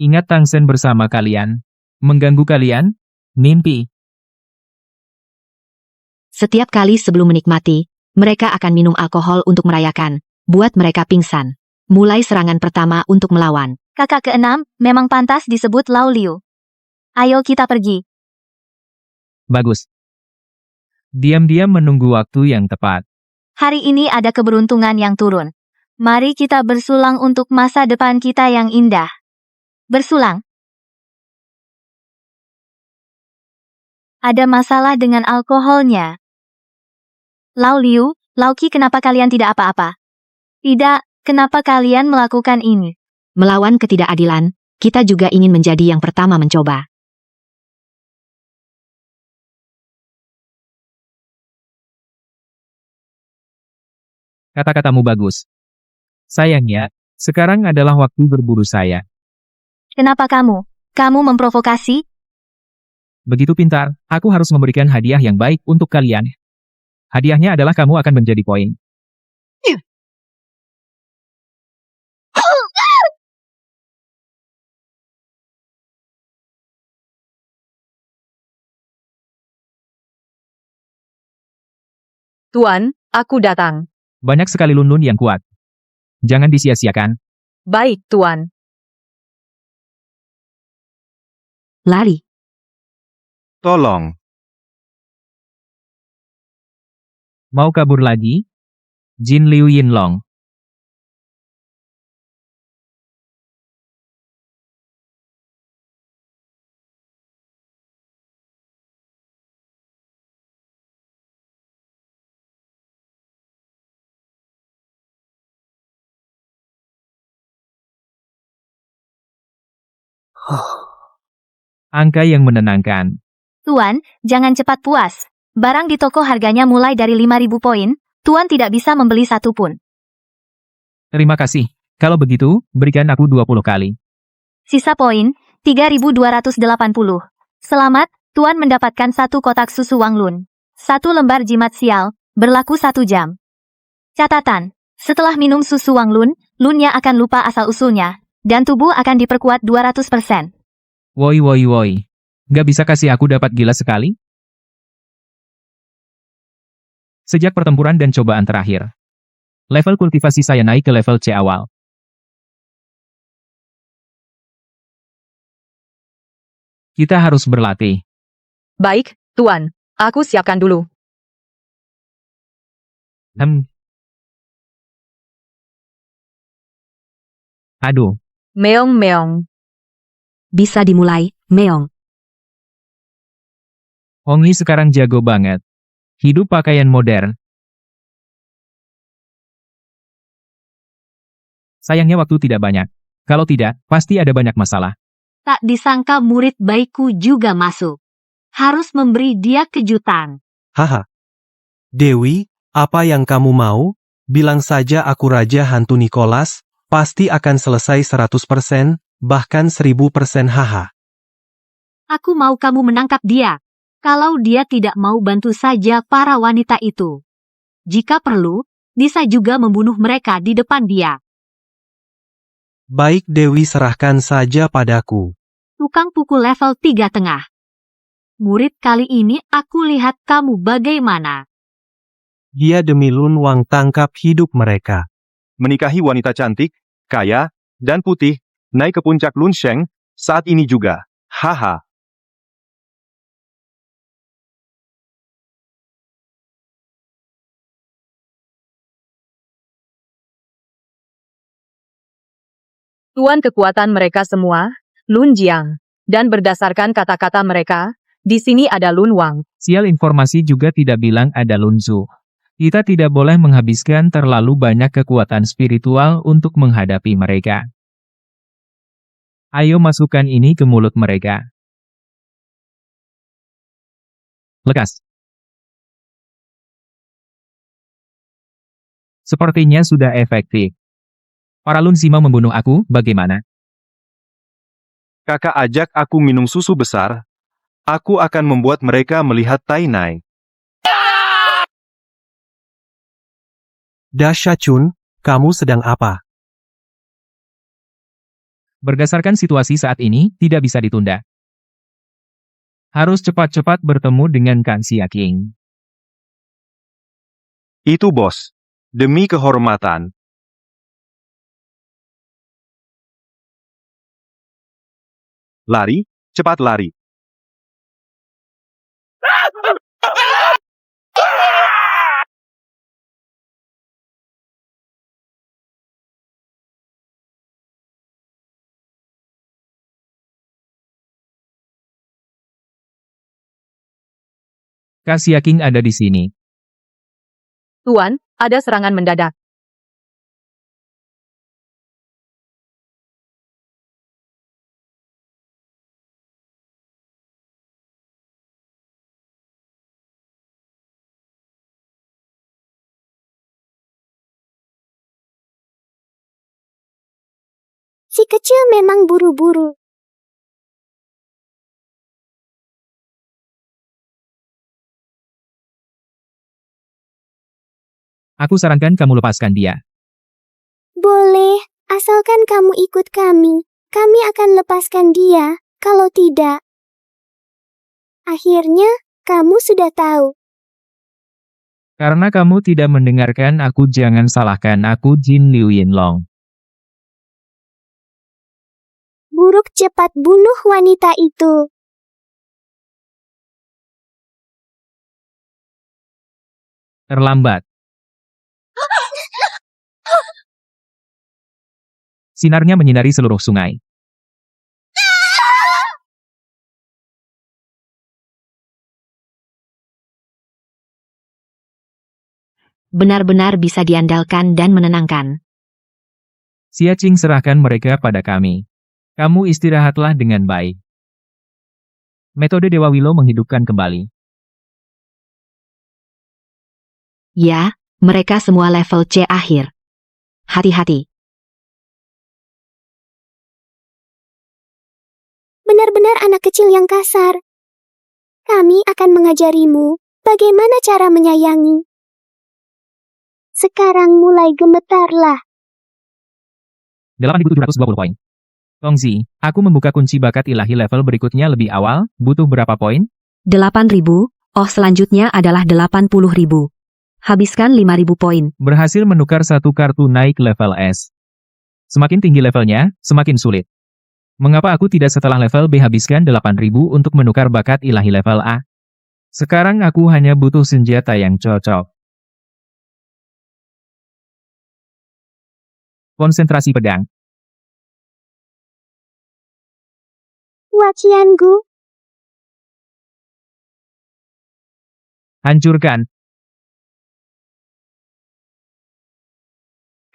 Ingat Tang Sen bersama kalian. Mengganggu kalian? Mimpi. Setiap kali sebelum menikmati, mereka akan minum alkohol untuk merayakan, buat mereka pingsan. Mulai serangan pertama untuk melawan. Kakak ke-6, memang pantas disebut Lao Liu. Ayo kita pergi. Bagus. Diam-diam menunggu waktu yang tepat. Hari ini ada keberuntungan yang turun. Mari kita bersulang untuk masa depan kita yang indah. Bersulang. Ada masalah dengan alkoholnya. Lao Liu, Lao Qi, kenapa kalian tidak apa-apa? Tidak, kenapa kalian melakukan ini? Melawan ketidakadilan, kita juga ingin menjadi yang pertama mencoba. Kata-katamu bagus. Sayangnya, sekarang adalah waktu berburu saya. Kenapa kamu? Kamu memprovokasi? Begitu pintar, aku harus memberikan hadiah yang baik untuk kalian. Hadiahnya adalah kamu akan menjadi poin. Tuan, aku datang. Banyak sekali lun-lun yang kuat. Jangan disia-siakan. Baik, Tuan. Lari. Tolong. Mau kabur lagi? Jin Liu Yinlong. Angka yang menenangkan. Tuan, jangan cepat puas. Barang di toko harganya mulai dari 5.000 poin, Tuan tidak bisa membeli satu pun. Terima kasih. Kalau begitu, berikan aku 20 kali. Sisa poin, 3.280. Selamat, Tuan mendapatkan 1 kotak susu Wanglun. 1 lembar jimat sial, berlaku 1 jam. Catatan, setelah minum susu Wanglun, Lunnya akan lupa asal-usulnya, dan tubuh akan diperkuat 200%. Woi. Gak bisa kasih aku dapat gila sekali? Sejak pertempuran dan cobaan terakhir, level kultivasi saya naik ke level C awal. Kita harus berlatih. Baik, Tuan. Aku siapkan dulu. Aduh. Meong. Bisa dimulai, Meong. Hongli sekarang jago banget. Hidup pakaian modern. Sayangnya waktu tidak banyak. Kalau tidak, pasti ada banyak masalah. Tak disangka murid baikku juga masuk. Harus memberi dia kejutan. Haha. Dewi, apa yang kamu mau? Bilang saja aku Raja Hantu Nicholas, pasti akan selesai 100%, bahkan 1000% haha. Aku mau kamu menangkap dia. Kalau dia tidak mau bantu saja para wanita itu. Jika perlu, bisa juga membunuh mereka di depan dia. Baik Dewi, serahkan saja padaku. Tukang pukul level 3 tengah. Murid kali ini aku lihat kamu bagaimana. Dia demi Lun Wang tangkap hidup mereka. Menikahi wanita cantik, kaya, dan putih, naik ke puncak Lun Sheng, saat ini juga. Haha. Tuan kekuatan mereka semua, Lun Jiang. Dan berdasarkan kata-kata mereka, di sini ada Lun Wang. Sial, informasi juga tidak bilang ada Lun Zhu. Kita tidak boleh menghabiskan terlalu banyak kekuatan spiritual untuk menghadapi mereka. Ayo masukkan ini ke mulut mereka. Lekas. Sepertinya sudah efektif. Para Lun Si mau membunuh aku, bagaimana? Kakak ajak aku minum susu besar. Aku akan membuat mereka melihat Tainai. Dasha Chun, kamu sedang apa? Berdasarkan situasi saat ini, tidak bisa ditunda. Harus cepat-cepat bertemu dengan Kang Xia King. Itu bos. Demi kehormatan. Lari, cepat lari. Kang Xia King ada di sini. Tuan, ada serangan mendadak. Si kecil memang buru-buru. Aku sarankan kamu lepaskan dia. Boleh, asalkan kamu ikut kami. Kami akan lepaskan dia, kalau tidak. Akhirnya, kamu sudah tahu. Karena kamu tidak mendengarkan aku, jangan salahkan aku, Jin Liu Yinlong. Buruk, cepat bunuh wanita itu. Terlambat. Sinarnya menyinari seluruh sungai. Benar-benar bisa diandalkan dan menenangkan. Xia Qing, serahkan mereka pada kami. Kamu istirahatlah dengan baik. Metode Dewa Willow menghidupkan kembali. Ya, mereka semua level C akhir. Hati-hati. Benar-benar anak kecil yang kasar. Kami akan mengajarimu bagaimana cara menyayangi. Sekarang mulai gemetarlah. 8.720 poin. Tongzi, aku membuka kunci bakat ilahi level berikutnya lebih awal, butuh berapa poin? 8.000, oh selanjutnya adalah 80.000. Habiskan 5.000 poin. Berhasil menukar satu kartu naik level S. Semakin tinggi levelnya, semakin sulit. Mengapa aku tidak setelah level B habiskan 8.000 untuk menukar bakat ilahi level A? Sekarang aku hanya butuh senjata yang cocok. Konsentrasi pedang. Waqiangu, Hancurkan.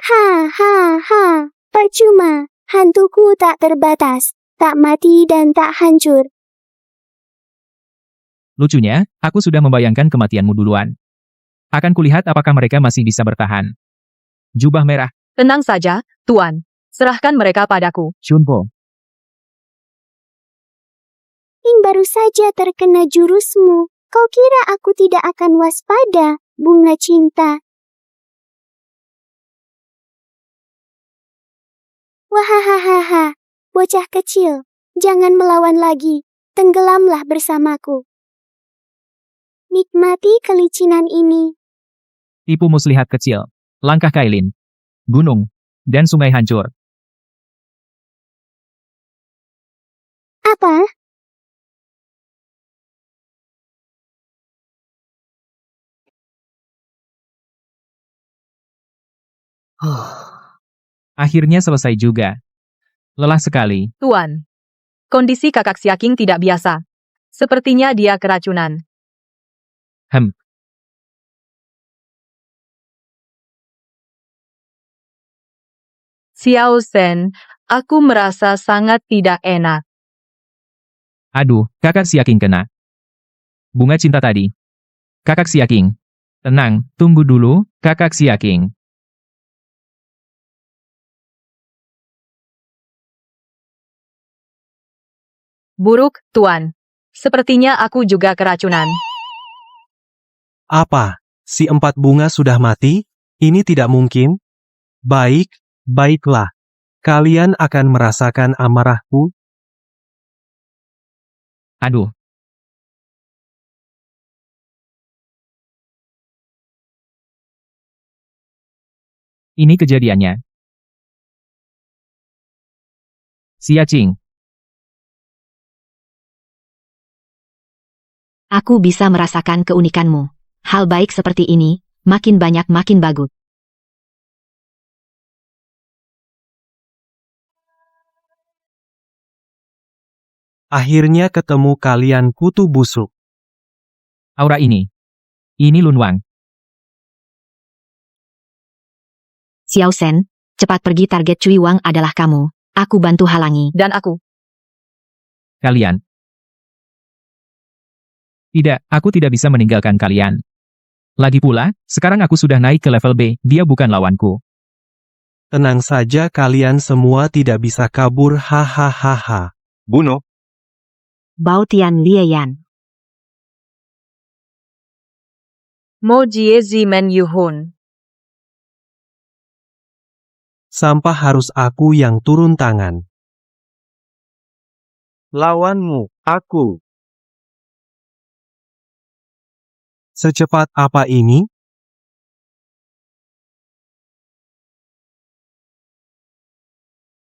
Ha. Percuma. Hantuku tak terbatas, tak mati dan tak hancur. Lucunya, aku sudah membayangkan kematianmu duluan. Akan kulihat apakah mereka masih bisa bertahan. Jubah merah. Tenang saja, Tuan. Serahkan mereka padaku. Shunpo. Ing baru saja terkena jurusmu. Kau kira aku tidak akan waspada, bunga cinta? Wahahaha, bocah kecil, jangan melawan lagi, tenggelamlah bersamaku. Nikmati kelicinan ini. Tipu muslihat kecil. Langkah Kailin. Gunung. Dan sungai hancur. Apa? Akhirnya selesai juga. Lelah sekali. Tuan. Kondisi kakak Siaking tidak biasa. Sepertinya dia keracunan. Xiao Shen, aku merasa sangat tidak enak. Aduh, kakak Siaking kena. Bunga cinta tadi. Kakak Siaking. Tenang, tunggu dulu, kakak Siaking. Buruk, Tuan. Sepertinya aku juga keracunan. Apa? Si 4 bunga sudah mati? Ini tidak mungkin. Baiklah. Kalian akan merasakan amarahku. Aduh. Ini kejadiannya. Siaching. Aku bisa merasakan keunikanmu. Hal baik seperti ini, makin banyak makin bagus. Akhirnya ketemu kalian kutu busuk. Aura ini. Ini Lunwang. Xiao Shen, cepat pergi, target Cui Wang adalah kamu. Aku bantu halangi. Dan aku. Kalian. Tidak, aku tidak bisa meninggalkan kalian. Lagi pula, sekarang aku sudah naik ke level B, dia bukan lawanku. Tenang saja, kalian semua tidak bisa kabur, hahaha. Bunuh. Bao Tian Lieyan. Mo Jie Zimen Yuhun. Sampah harus aku yang turun tangan. Lawanmu, aku. Secepat apa ini?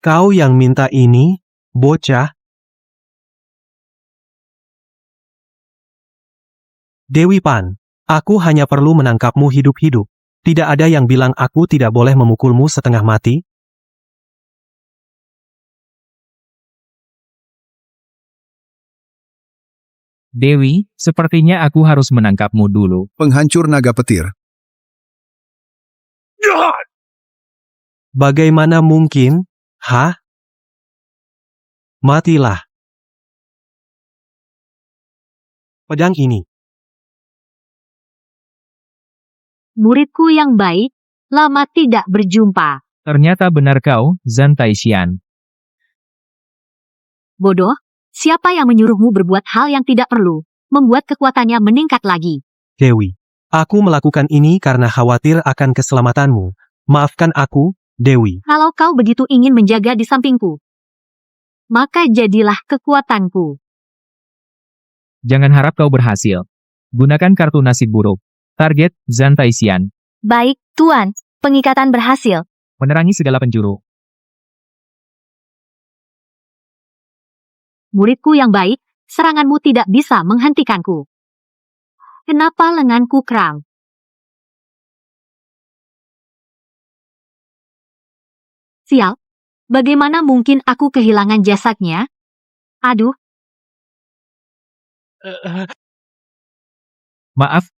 Kau yang minta ini, bocah? Dewi Pan, aku hanya perlu menangkapmu hidup-hidup. Tidak ada yang bilang aku tidak boleh memukulmu setengah mati. Dewi, sepertinya aku harus menangkapmu dulu. Penghancur naga petir. Bagaimana mungkin? Hah? Matilah. Pedang ini. Muridku yang baik, lama tidak berjumpa. Ternyata benar kau, Zhan Taixian. Bodoh, siapa yang menyuruhmu berbuat hal yang tidak perlu, membuat kekuatannya meningkat lagi? Dewi, aku melakukan ini karena khawatir akan keselamatanmu. Maafkan aku, Dewi. Kalau kau begitu ingin menjaga di sampingku, maka jadilah kekuatanku. Jangan harap kau berhasil. Gunakan kartu nasib buruk. Target, Zhan Taixian. Baik, Tuan, pengikatan berhasil. Menerangi segala penjuru. Muridku yang baik, seranganmu tidak bisa menghentikanku. Kenapa lenganku kram? Sial, bagaimana mungkin aku kehilangan jasadnya? Aduh. Maaf.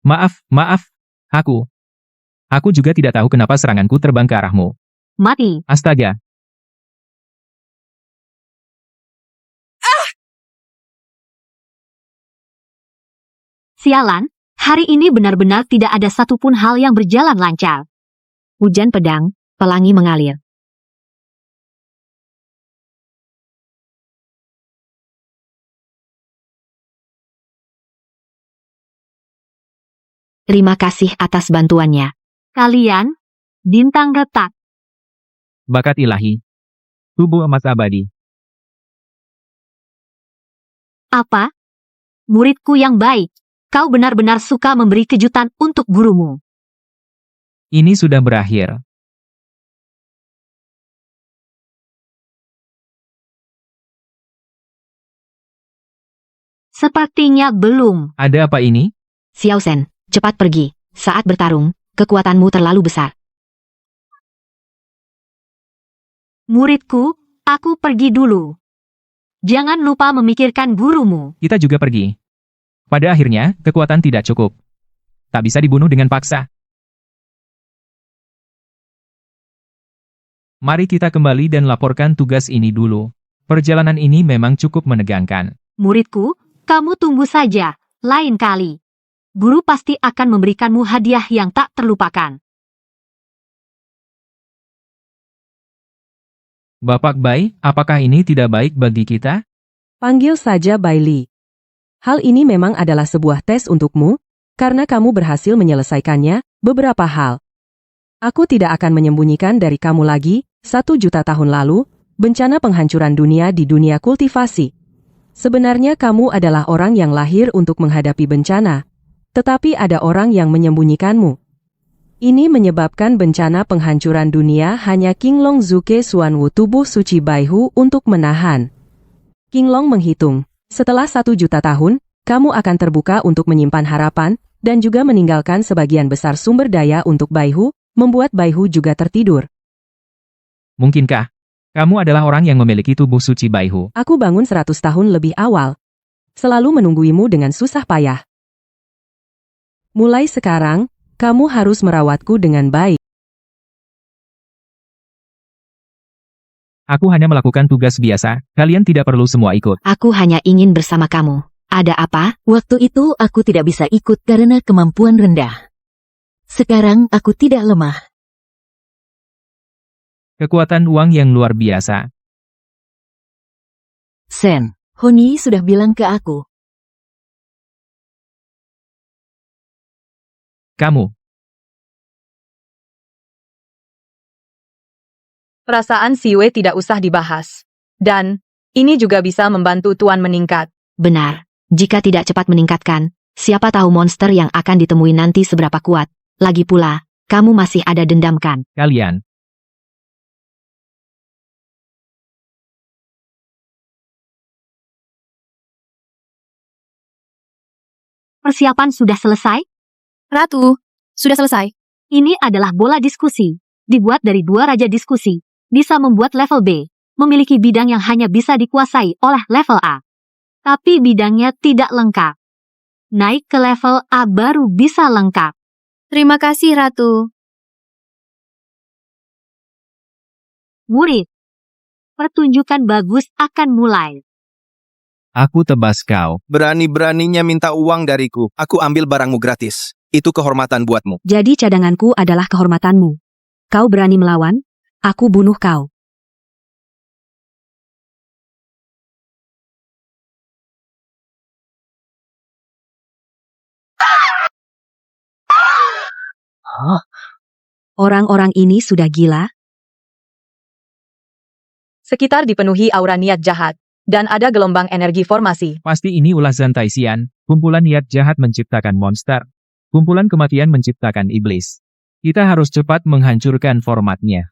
Aku juga tidak tahu kenapa seranganku terbang ke arahmu. Mati. Astaga. Sialan, hari ini benar-benar tidak ada satupun hal yang berjalan lancar. Hujan pedang, pelangi mengalir. Terima kasih atas bantuannya. Kalian, bintang retak. Bakat ilahi. Tubuh emas abadi. Apa? Muridku yang baik, kau benar-benar suka memberi kejutan untuk gurumu. Ini sudah berakhir. Sepertinya belum. Ada apa ini? Xiao Shen, cepat pergi. Saat bertarung, kekuatanmu terlalu besar. Muridku, aku pergi dulu. Jangan lupa memikirkan gurumu. Kita juga pergi. Pada akhirnya, kekuatan tidak cukup. Tak bisa dibunuh dengan paksa. Mari kita kembali dan laporkan tugas ini dulu. Perjalanan ini memang cukup menegangkan. Muridku, kamu tunggu saja, lain kali. Guru pasti akan memberikanmu hadiah yang tak terlupakan. Bapak Bai, apakah ini tidak baik bagi kita? Panggil saja Bailey. Hal ini memang adalah sebuah tes untukmu, karena kamu berhasil menyelesaikannya, beberapa hal. Aku tidak akan menyembunyikan dari kamu lagi, 1 juta tahun lalu, bencana penghancuran dunia di dunia kultivasi. Sebenarnya kamu adalah orang yang lahir untuk menghadapi bencana, tetapi ada orang yang menyembunyikanmu. Ini menyebabkan bencana penghancuran dunia hanya Qinglong Zuke Xuanwu tubuh suci Baihu untuk menahan. Qinglong menghitung, setelah 1 juta tahun, kamu akan terbuka untuk menyimpan harapan, dan juga meninggalkan sebagian besar sumber daya untuk Baihu, membuat Baihu juga tertidur. Mungkinkah? Kamu adalah orang yang memiliki tubuh suci Baihu. Aku bangun 100 tahun lebih awal. Selalu menungguimu dengan susah payah. Mulai sekarang, kamu harus merawatku dengan baik. Aku hanya melakukan tugas biasa, kalian tidak perlu semua ikut. Aku hanya ingin bersama kamu. Ada apa? Waktu itu aku tidak bisa ikut karena kemampuan rendah. Sekarang aku tidak lemah. Kekuatan uang yang luar biasa. Sen, Honi sudah bilang ke aku. Kamu. Perasaan Siwe tidak usah dibahas. Dan, ini juga bisa membantu Tuan meningkat. Benar. Jika tidak cepat meningkatkan, siapa tahu monster yang akan ditemui nanti seberapa kuat. Lagi pula, kamu masih ada dendam kan? Kalian. Persiapan sudah selesai? Ratu, sudah selesai. Ini adalah bola diskusi. Dibuat dari 2 raja diskusi. Bisa membuat level B. Memiliki bidang yang hanya bisa dikuasai oleh level A. Tapi bidangnya tidak lengkap. Naik ke level A baru bisa lengkap. Terima kasih, Ratu. Murid. Pertunjukan bagus akan mulai. Aku tebas kau. Berani-beraninya minta uang dariku. Aku ambil barangmu gratis. Itu kehormatan buatmu. Jadi cadanganku adalah kehormatanmu. Kau berani melawan? Aku bunuh kau. Orang-orang ini sudah gila? Sekitar dipenuhi aura niat jahat, dan ada gelombang energi formasi. Pasti ini ulah Zantai Xian, kumpulan niat jahat menciptakan monster. Kumpulan kematian menciptakan iblis. Kita harus cepat menghancurkan formatnya.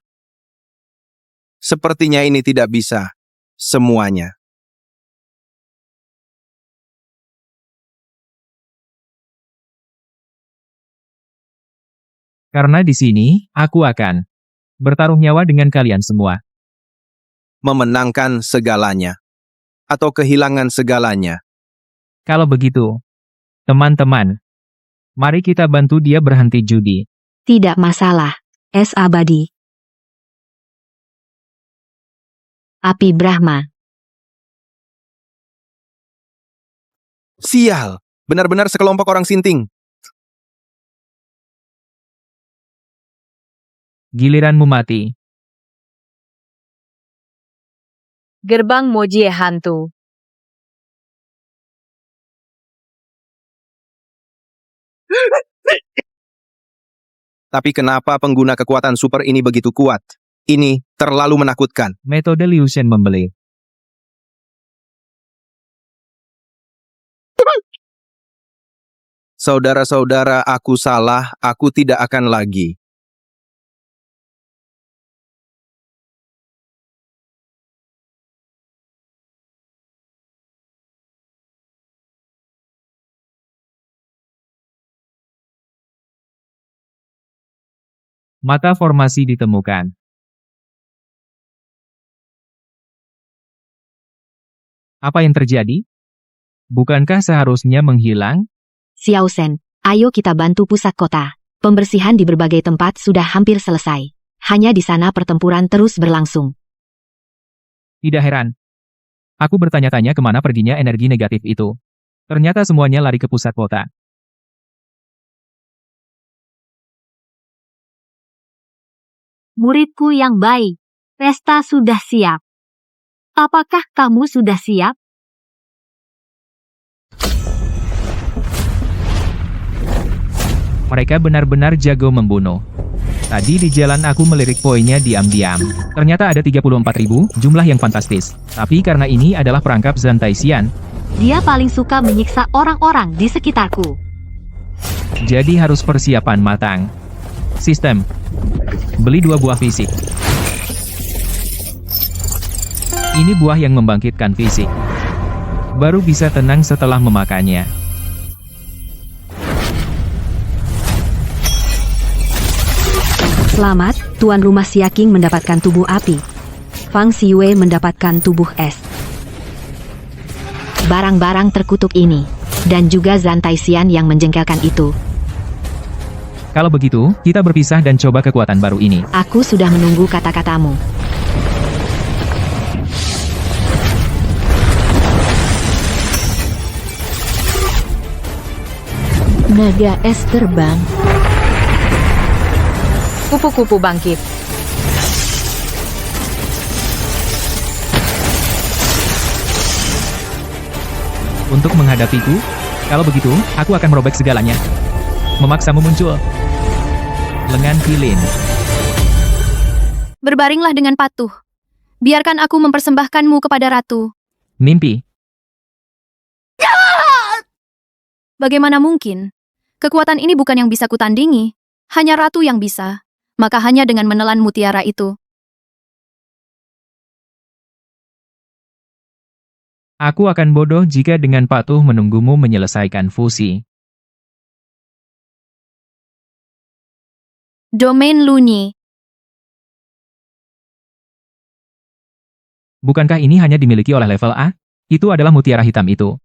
Sepertinya ini tidak bisa. Semuanya. Karena di sini, aku akan bertaruh nyawa dengan kalian semua. Memenangkan segalanya. Atau kehilangan segalanya. Kalau begitu, teman-teman, Mari kita bantu dia berhenti judi. Tidak masalah. Es abadi. Api Brahma. Sial, benar-benar sekelompok orang sinting. Giliranmu mati. Gerbang Mojie hantu. Tapi kenapa pengguna kekuatan super ini begitu kuat? Ini terlalu menakutkan. Metode Liu Shen membeli. Saudara-saudara, aku salah, aku tidak akan lagi. Mata formasi ditemukan. Apa yang terjadi? Bukankah seharusnya menghilang? Xiao Shen, ayo kita bantu pusat kota. Pembersihan di berbagai tempat sudah hampir selesai. Hanya di sana pertempuran terus berlangsung. Tidak heran. Aku bertanya-tanya kemana perginya energi negatif itu. Ternyata semuanya lari ke pusat kota. Muridku yang baik, pesta sudah siap. Apakah kamu sudah siap? Mereka benar-benar jago membunuh. Tadi di jalan aku melirik poinnya diam-diam. Ternyata ada 34.000, jumlah yang fantastis. Tapi karena ini adalah perangkap Zantai Xian, Dia paling suka menyiksa orang-orang di sekitarku. jadi harus persiapan matang. Sistem. Beli 2 buah fisik. Ini buah yang membangkitkan fisik. Baru bisa tenang setelah memakannya. Selamat, tuan rumah Siaking mendapatkan tubuh api. Fang Xiyue mendapatkan tubuh es. Barang-barang terkutuk ini. Dan juga Zantai Xian yang menjengkelkan itu. Kalau begitu, kita berpisah dan coba kekuatan baru ini. Aku sudah menunggu kata-katamu. Naga es terbang. Kupu-kupu bangkit. Untuk menghadapiku, kalau begitu, aku akan merobek segalanya. Memaksamu muncul. Lengan kilin. Berbaringlah dengan patuh. Biarkan aku mempersembahkanmu kepada ratu. Mimpi. Bagaimana mungkin? Kekuatan ini bukan yang bisa kutandingi. Hanya ratu yang bisa. Maka hanya dengan menelan mutiara itu. Aku akan bodoh jika dengan patuh menunggumu menyelesaikan fusi. Domain Lunyi. Bukankah ini hanya dimiliki oleh level A? Itu adalah mutiara hitam itu.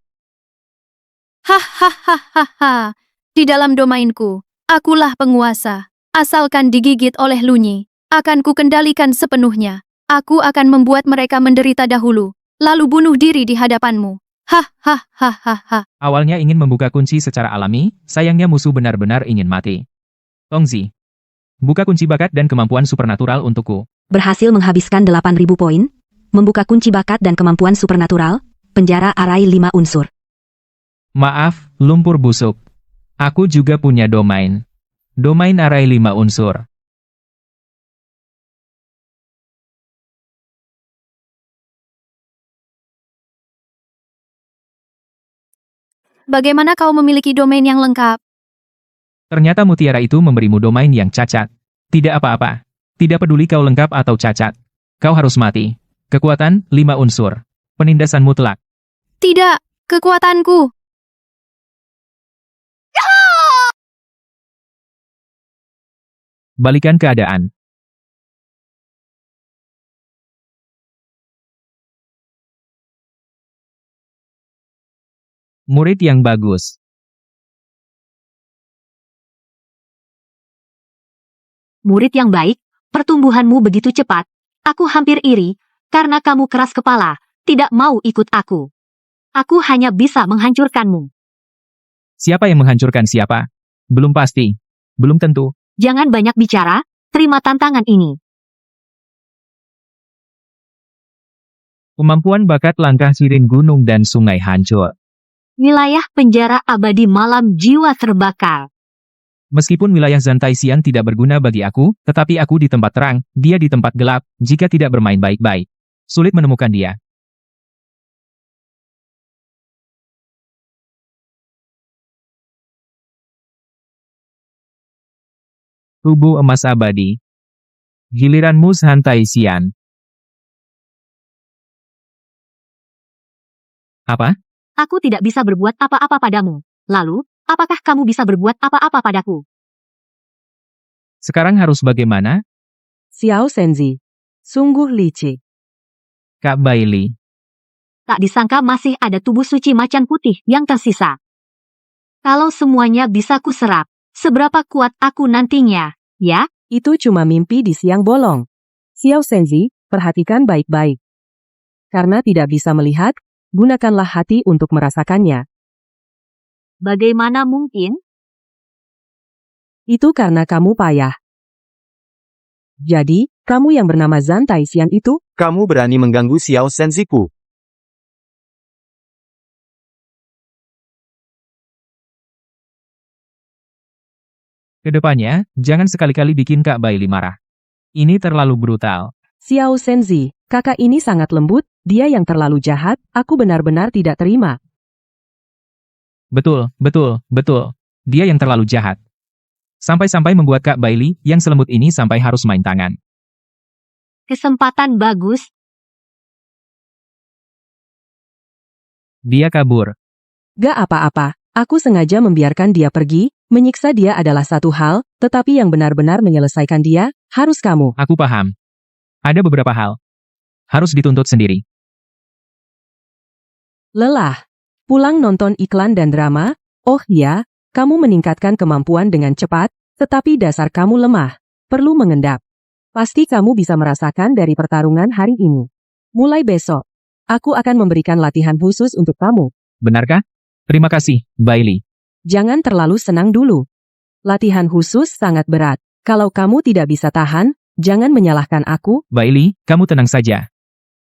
Hahaha. Di dalam domainku, akulah penguasa. Asalkan digigit oleh Lunyi, akan kukendalikan sepenuhnya. Aku akan membuat mereka menderita dahulu, lalu bunuh diri di hadapanmu. Hahaha. Awalnya ingin membuka kunci secara alami, sayangnya musuh benar-benar ingin mati. Tongzi. Buka kunci bakat dan kemampuan supernatural untukku. Berhasil menghabiskan 8.000 poin. Membuka kunci bakat dan kemampuan supernatural. Penjara arai 5 unsur. Maaf, lumpur busuk. Aku juga punya domain. Domain arai 5 unsur. Bagaimana kau memiliki domain yang lengkap? Ternyata mutiara itu memberimu domain yang cacat. Tidak apa-apa. Tidak peduli kau lengkap atau cacat. Kau harus mati. Kekuatan, 5 unsur. Penindasan mutlak. Tidak, kekuatanku. Balikan keadaan. Murid yang bagus. Murid yang baik, pertumbuhanmu begitu cepat. Aku hampir iri, karena kamu keras kepala, tidak mau ikut aku. Aku hanya bisa menghancurkanmu. Siapa yang menghancurkan siapa? Belum pasti. Belum tentu. Jangan banyak bicara, terima tantangan ini. Kemampuan bakat langkah Kirin gunung dan sungai hancur. Wilayah penjara abadi malam jiwa terbakar. Meskipun wilayah Zantaisian tidak berguna bagi aku, tetapi aku di tempat terang, dia di tempat gelap, jika tidak bermain baik-baik. Sulit menemukan dia. Tubuh emas abadi. Giliranmu Zantaisian. Apa? Aku tidak bisa berbuat apa-apa padamu. Lalu, apakah kamu bisa berbuat apa-apa padaku? Sekarang harus bagaimana? Xiao Senzi. Sungguh licik. Kak Bailey. Tak disangka masih ada tubuh suci macan putih yang tersisa. Kalau semuanya bisa kuserap, seberapa kuat aku nantinya, ya? Itu cuma mimpi di siang bolong. Xiao Senzi, perhatikan baik-baik. Karena tidak bisa melihat, gunakanlah hati untuk merasakannya. Bagaimana mungkin? Itu karena kamu payah. Jadi, kamu yang bernama Zantaisian itu? Kamu berani mengganggu Xiao Senziku. Kedepannya, jangan sekali-kali bikin Kak Bailey marah. Ini terlalu brutal. Xiao Senzi, kakak ini sangat lembut, dia yang terlalu jahat, aku benar-benar tidak terima. Betul. Dia yang terlalu jahat. Sampai-sampai membuat Kak Bailey yang selembut ini sampai harus main tangan. Kesempatan bagus. Dia kabur. Gak apa-apa, aku sengaja membiarkan dia pergi, menyiksa dia adalah satu hal, tetapi yang benar-benar menyelesaikan dia, harus kamu. Aku paham. Ada beberapa hal. Harus dituntut sendiri. Lelah. Pulang nonton iklan dan drama? Oh ya, kamu meningkatkan kemampuan dengan cepat, tetapi dasar kamu lemah. Perlu mengendap. Pasti kamu bisa merasakan dari pertarungan hari ini. Mulai besok, aku akan memberikan latihan khusus untuk kamu. Benarkah? Terima kasih, Bailey. Jangan terlalu senang dulu. Latihan khusus sangat berat. Kalau kamu tidak bisa tahan, jangan menyalahkan aku. Bailey, kamu tenang saja.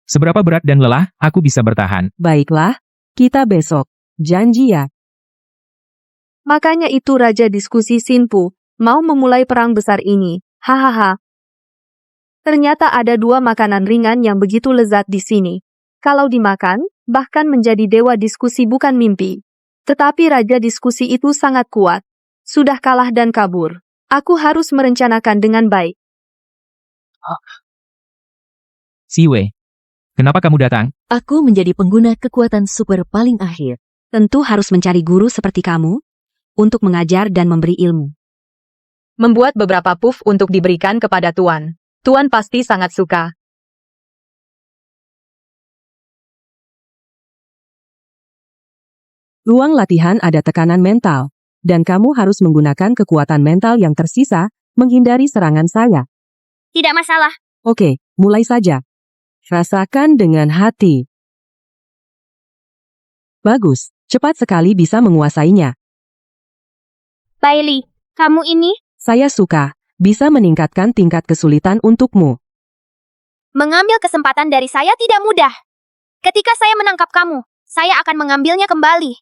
Seberapa berat dan lelah, aku bisa bertahan. Baiklah, kita besok. Janji ya. Makanya itu Raja Diskusi Sinpu, mau memulai perang besar ini. Hahaha. Ternyata ada dua makanan ringan yang begitu lezat di sini. Kalau dimakan, bahkan menjadi dewa diskusi bukan mimpi. Tetapi Raja Diskusi itu sangat kuat. Sudah kalah dan kabur. Aku harus merencanakan dengan baik. Siwe. Kenapa kamu datang? Aku menjadi pengguna kekuatan super paling akhir. Tentu harus mencari guru seperti kamu, untuk mengajar dan memberi ilmu. Membuat beberapa puff untuk diberikan kepada Tuan. Tuan pasti sangat suka. Ruang latihan ada tekanan mental, dan kamu harus menggunakan kekuatan mental yang tersisa, menghindari serangan saya. Tidak masalah. Oke, mulai saja. Rasakan dengan hati. Bagus, cepat sekali bisa menguasainya. Bailey, kamu ini? Saya suka, bisa meningkatkan tingkat kesulitan untukmu. Mengambil kesempatan dari saya tidak mudah. Ketika saya menangkap kamu, saya akan mengambilnya kembali.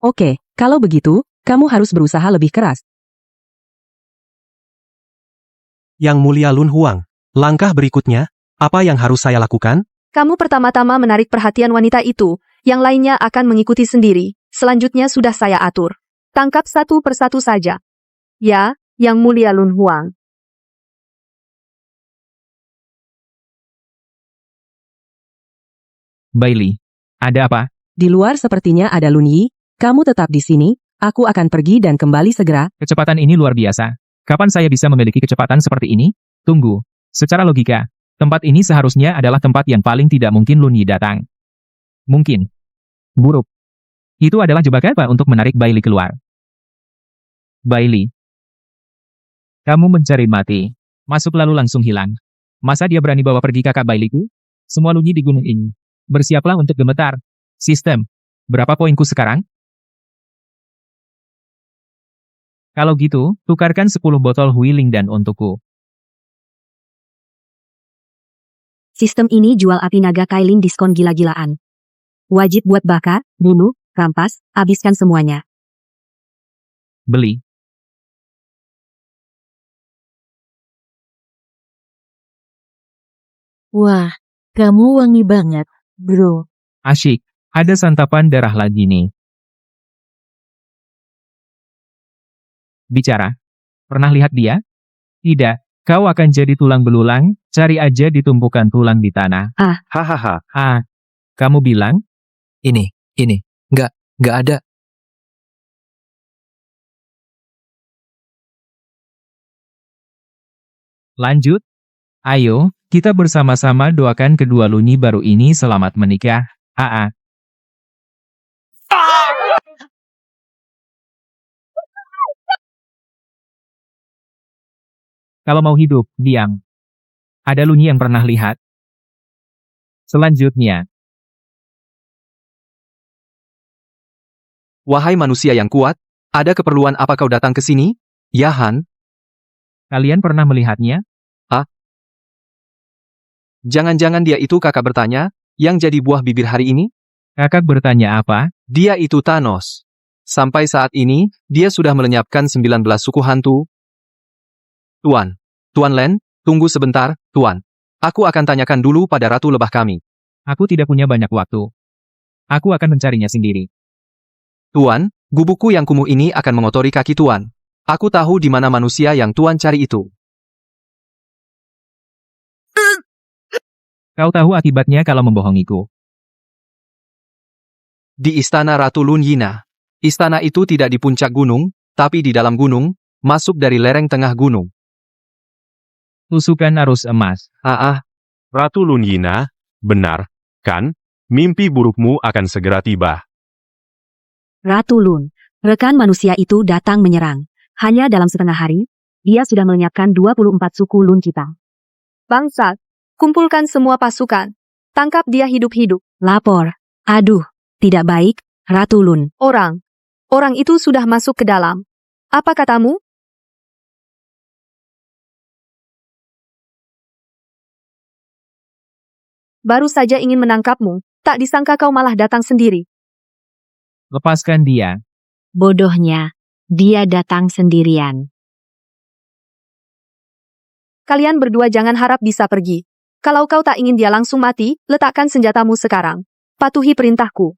Oke, kalau begitu, kamu harus berusaha lebih keras. Yang Mulia Lun Huang, langkah berikutnya, apa yang harus saya lakukan? Kamu pertama-tama menarik perhatian wanita itu, yang lainnya akan mengikuti sendiri. Selanjutnya sudah saya atur. Tangkap satu persatu saja. Ya, Yang Mulia Lun Huang. Bailey, ada apa? Di luar sepertinya ada Lun Yi, kamu tetap di sini, aku akan pergi dan kembali segera. Kecepatan ini luar biasa. Kapan saya bisa memiliki kecepatan seperti ini? Tunggu. Secara logika, tempat ini seharusnya adalah tempat yang paling tidak mungkin Lun Yi datang. Mungkin. Buruk. Itu adalah jebakan apa untuk menarik Bailey keluar? Bailey. Kamu mencari mati. Masuk lalu langsung hilang. Masa dia berani bawa pergi kakak bailiku? Semua lunyi di gunung ini. Bersiaplah untuk gemetar. Sistem. Berapa poinku sekarang? Kalau gitu, tukarkan 10 botol Huiling dan untukku. Sistem ini jual api naga Kailin diskon gila-gilaan. Wajib buat baka, bunuh, rampas, habiskan semuanya. Beli. Wah, kamu wangi banget, bro. Asyik. Ada santapan darah lagi nih. Bicara. Pernah lihat dia? Tidak. Kau akan jadi tulang belulang, cari aja ditumpukan tulang di tanah. Hahaha. Kamu bilang? Ini. Nggak ada. Lanjut. Ayo, kita bersama-sama doakan kedua lunyi baru ini selamat menikah. Kalau mau hidup, diam. Ada lunyi yang pernah lihat? Selanjutnya. Wahai manusia yang kuat, ada keperluan apa kau datang ke sini? Ya Han? Kalian pernah melihatnya? Jangan-jangan dia itu kakak bertanya, yang jadi buah bibir hari ini? Kakak bertanya apa? Dia itu Thanos. Sampai saat ini, dia sudah melenyapkan 19 suku hantu. Tuan Len, tunggu sebentar, Tuan. Aku akan tanyakan dulu pada Ratu Lebah kami. Aku tidak punya banyak waktu. Aku akan mencarinya sendiri. Tuan, gubukku yang kumuh ini akan mengotori kaki Tuan. Aku tahu di mana manusia yang Tuan cari itu. Kau tahu akibatnya kalau membohongiku. Di istana Ratu Lun Yina. Istana itu tidak di puncak gunung, tapi di dalam gunung, masuk dari lereng tengah gunung. Tusukan arus emas. Ratu Lun Yina, benar, kan? Mimpi burukmu akan segera tiba. Ratu Lun, rekan manusia itu datang menyerang. Hanya dalam setengah hari, dia sudah melenyapkan 24 suku Lun kita. Bangsat, kumpulkan semua pasukan. Tangkap dia hidup-hidup. Lapor. Aduh, tidak baik, Ratu Lun. Orang itu sudah masuk ke dalam. Apa katamu? Baru saja ingin menangkapmu, tak disangka kau malah datang sendiri. Lepaskan dia. Bodohnya, dia datang sendirian. Kalian berdua jangan harap bisa pergi. Kalau kau tak ingin dia langsung mati, letakkan senjatamu sekarang. Patuhi perintahku.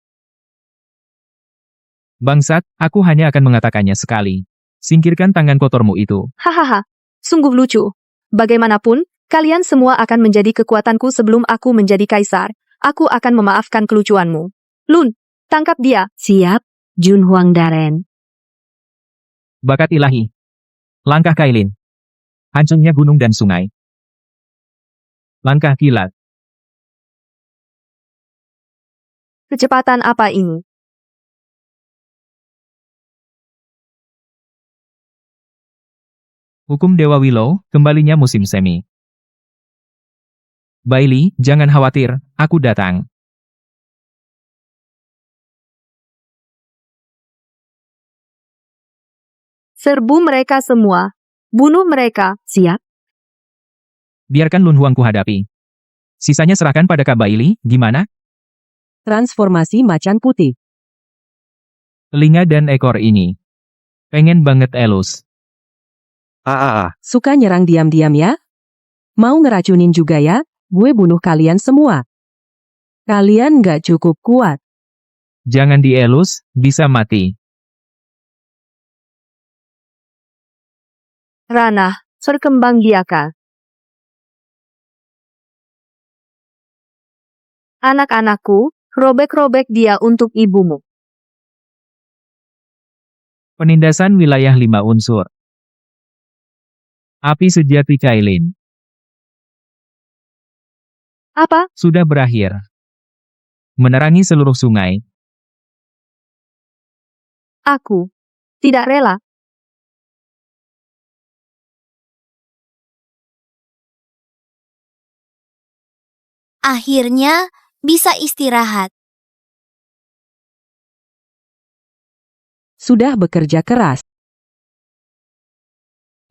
Bangsat, aku hanya akan mengatakannya sekali. Singkirkan tangan kotormu itu. Hahaha, sungguh lucu. Bagaimanapun, kalian semua akan menjadi kekuatanku sebelum aku menjadi kaisar. Aku akan memaafkan kelucuanmu. Lun, tangkap dia. Siap, Jun Huang Daren. Bakat ilahi. Langkah Kailin. Hancurnya gunung dan sungai. Langkah kilat. Kecepatan apa ini? Hukum Dewa Willow, kembalinya musim semi. Bailey, jangan khawatir, aku datang. Serbu mereka semua. Bunuh mereka. Siap. Biarkan Lun Huang ku hadapi. Sisanya serahkan pada Kak Bailey, gimana? Transformasi macan putih. Telinga dan ekor ini. Pengen banget elus. Suka nyerang diam-diam ya? Mau ngeracunin juga ya? Gue bunuh kalian semua. Kalian nggak cukup kuat. Jangan dielus, bisa mati. Ranah, berkembang biakan. Anak-anakku, robek-robek dia untuk ibumu. Penindasan wilayah 5 unsur. Api sejati Kailin. Apa? Sudah berakhir. Menerangi seluruh sungai. Aku tidak rela. Akhirnya bisa istirahat. Sudah bekerja keras.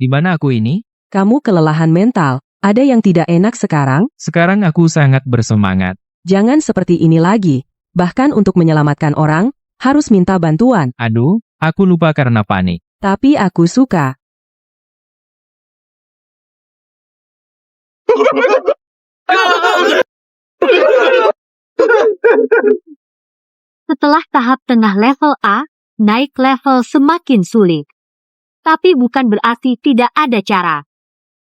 Di mana aku ini? Kamu kelelahan mental. Ada yang tidak enak sekarang? Sekarang aku sangat bersemangat. Jangan seperti ini lagi. Bahkan untuk menyelamatkan orang, harus minta bantuan. Aduh, aku lupa karena panik. Tapi aku suka. Setelah tahap tengah level A, naik level semakin sulit. Tapi bukan berarti tidak ada cara.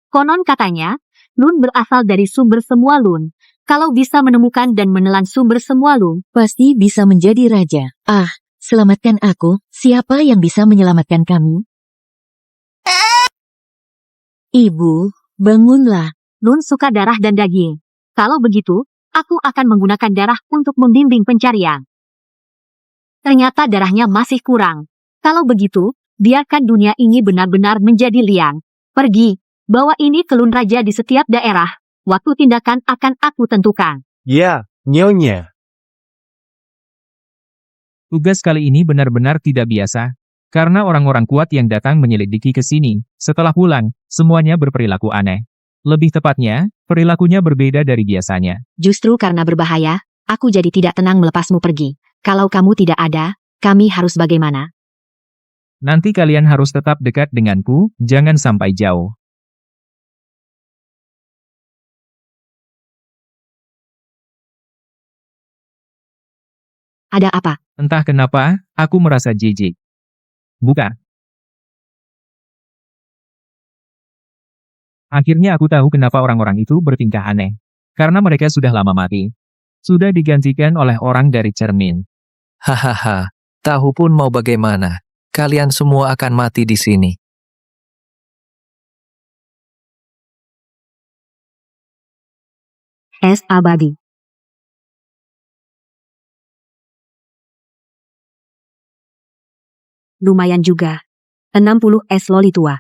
Konon katanya, Lun berasal dari sumber semua Lun. Kalau bisa menemukan dan menelan sumber semua Lun, Pasti bisa menjadi raja. Ah, selamatkan aku. Siapa yang bisa menyelamatkan kamu? Ibu, bangunlah. Lun suka darah dan daging. Kalau begitu, aku akan menggunakan darah untuk membimbing pencarian. Ternyata darahnya masih kurang. Kalau begitu, biarkan dunia ini benar-benar menjadi liang. Pergi, bawa ini ke Lun Raja di setiap daerah. Waktu tindakan akan aku tentukan. Ya, Nyonya. Tugas kali ini benar-benar tidak biasa. Karena orang-orang kuat yang datang menyelidiki ke sini, setelah pulang, semuanya berperilaku aneh. Lebih tepatnya, perilakunya berbeda dari biasanya. Justru karena berbahaya, aku jadi tidak tenang melepasmu pergi. Kalau kamu tidak ada, kami harus bagaimana? Nanti kalian harus tetap dekat denganku, jangan sampai jauh. Ada apa? Entah kenapa, aku merasa jijik. Bukan. Akhirnya aku tahu kenapa orang-orang itu bertingkah aneh. Karena mereka sudah lama mati. Sudah digantikan oleh orang dari cermin. Hahaha, tahu pun mau bagaimana. Kalian semua akan mati di sini. Es abadi. Lumayan juga. 60 es loli tua.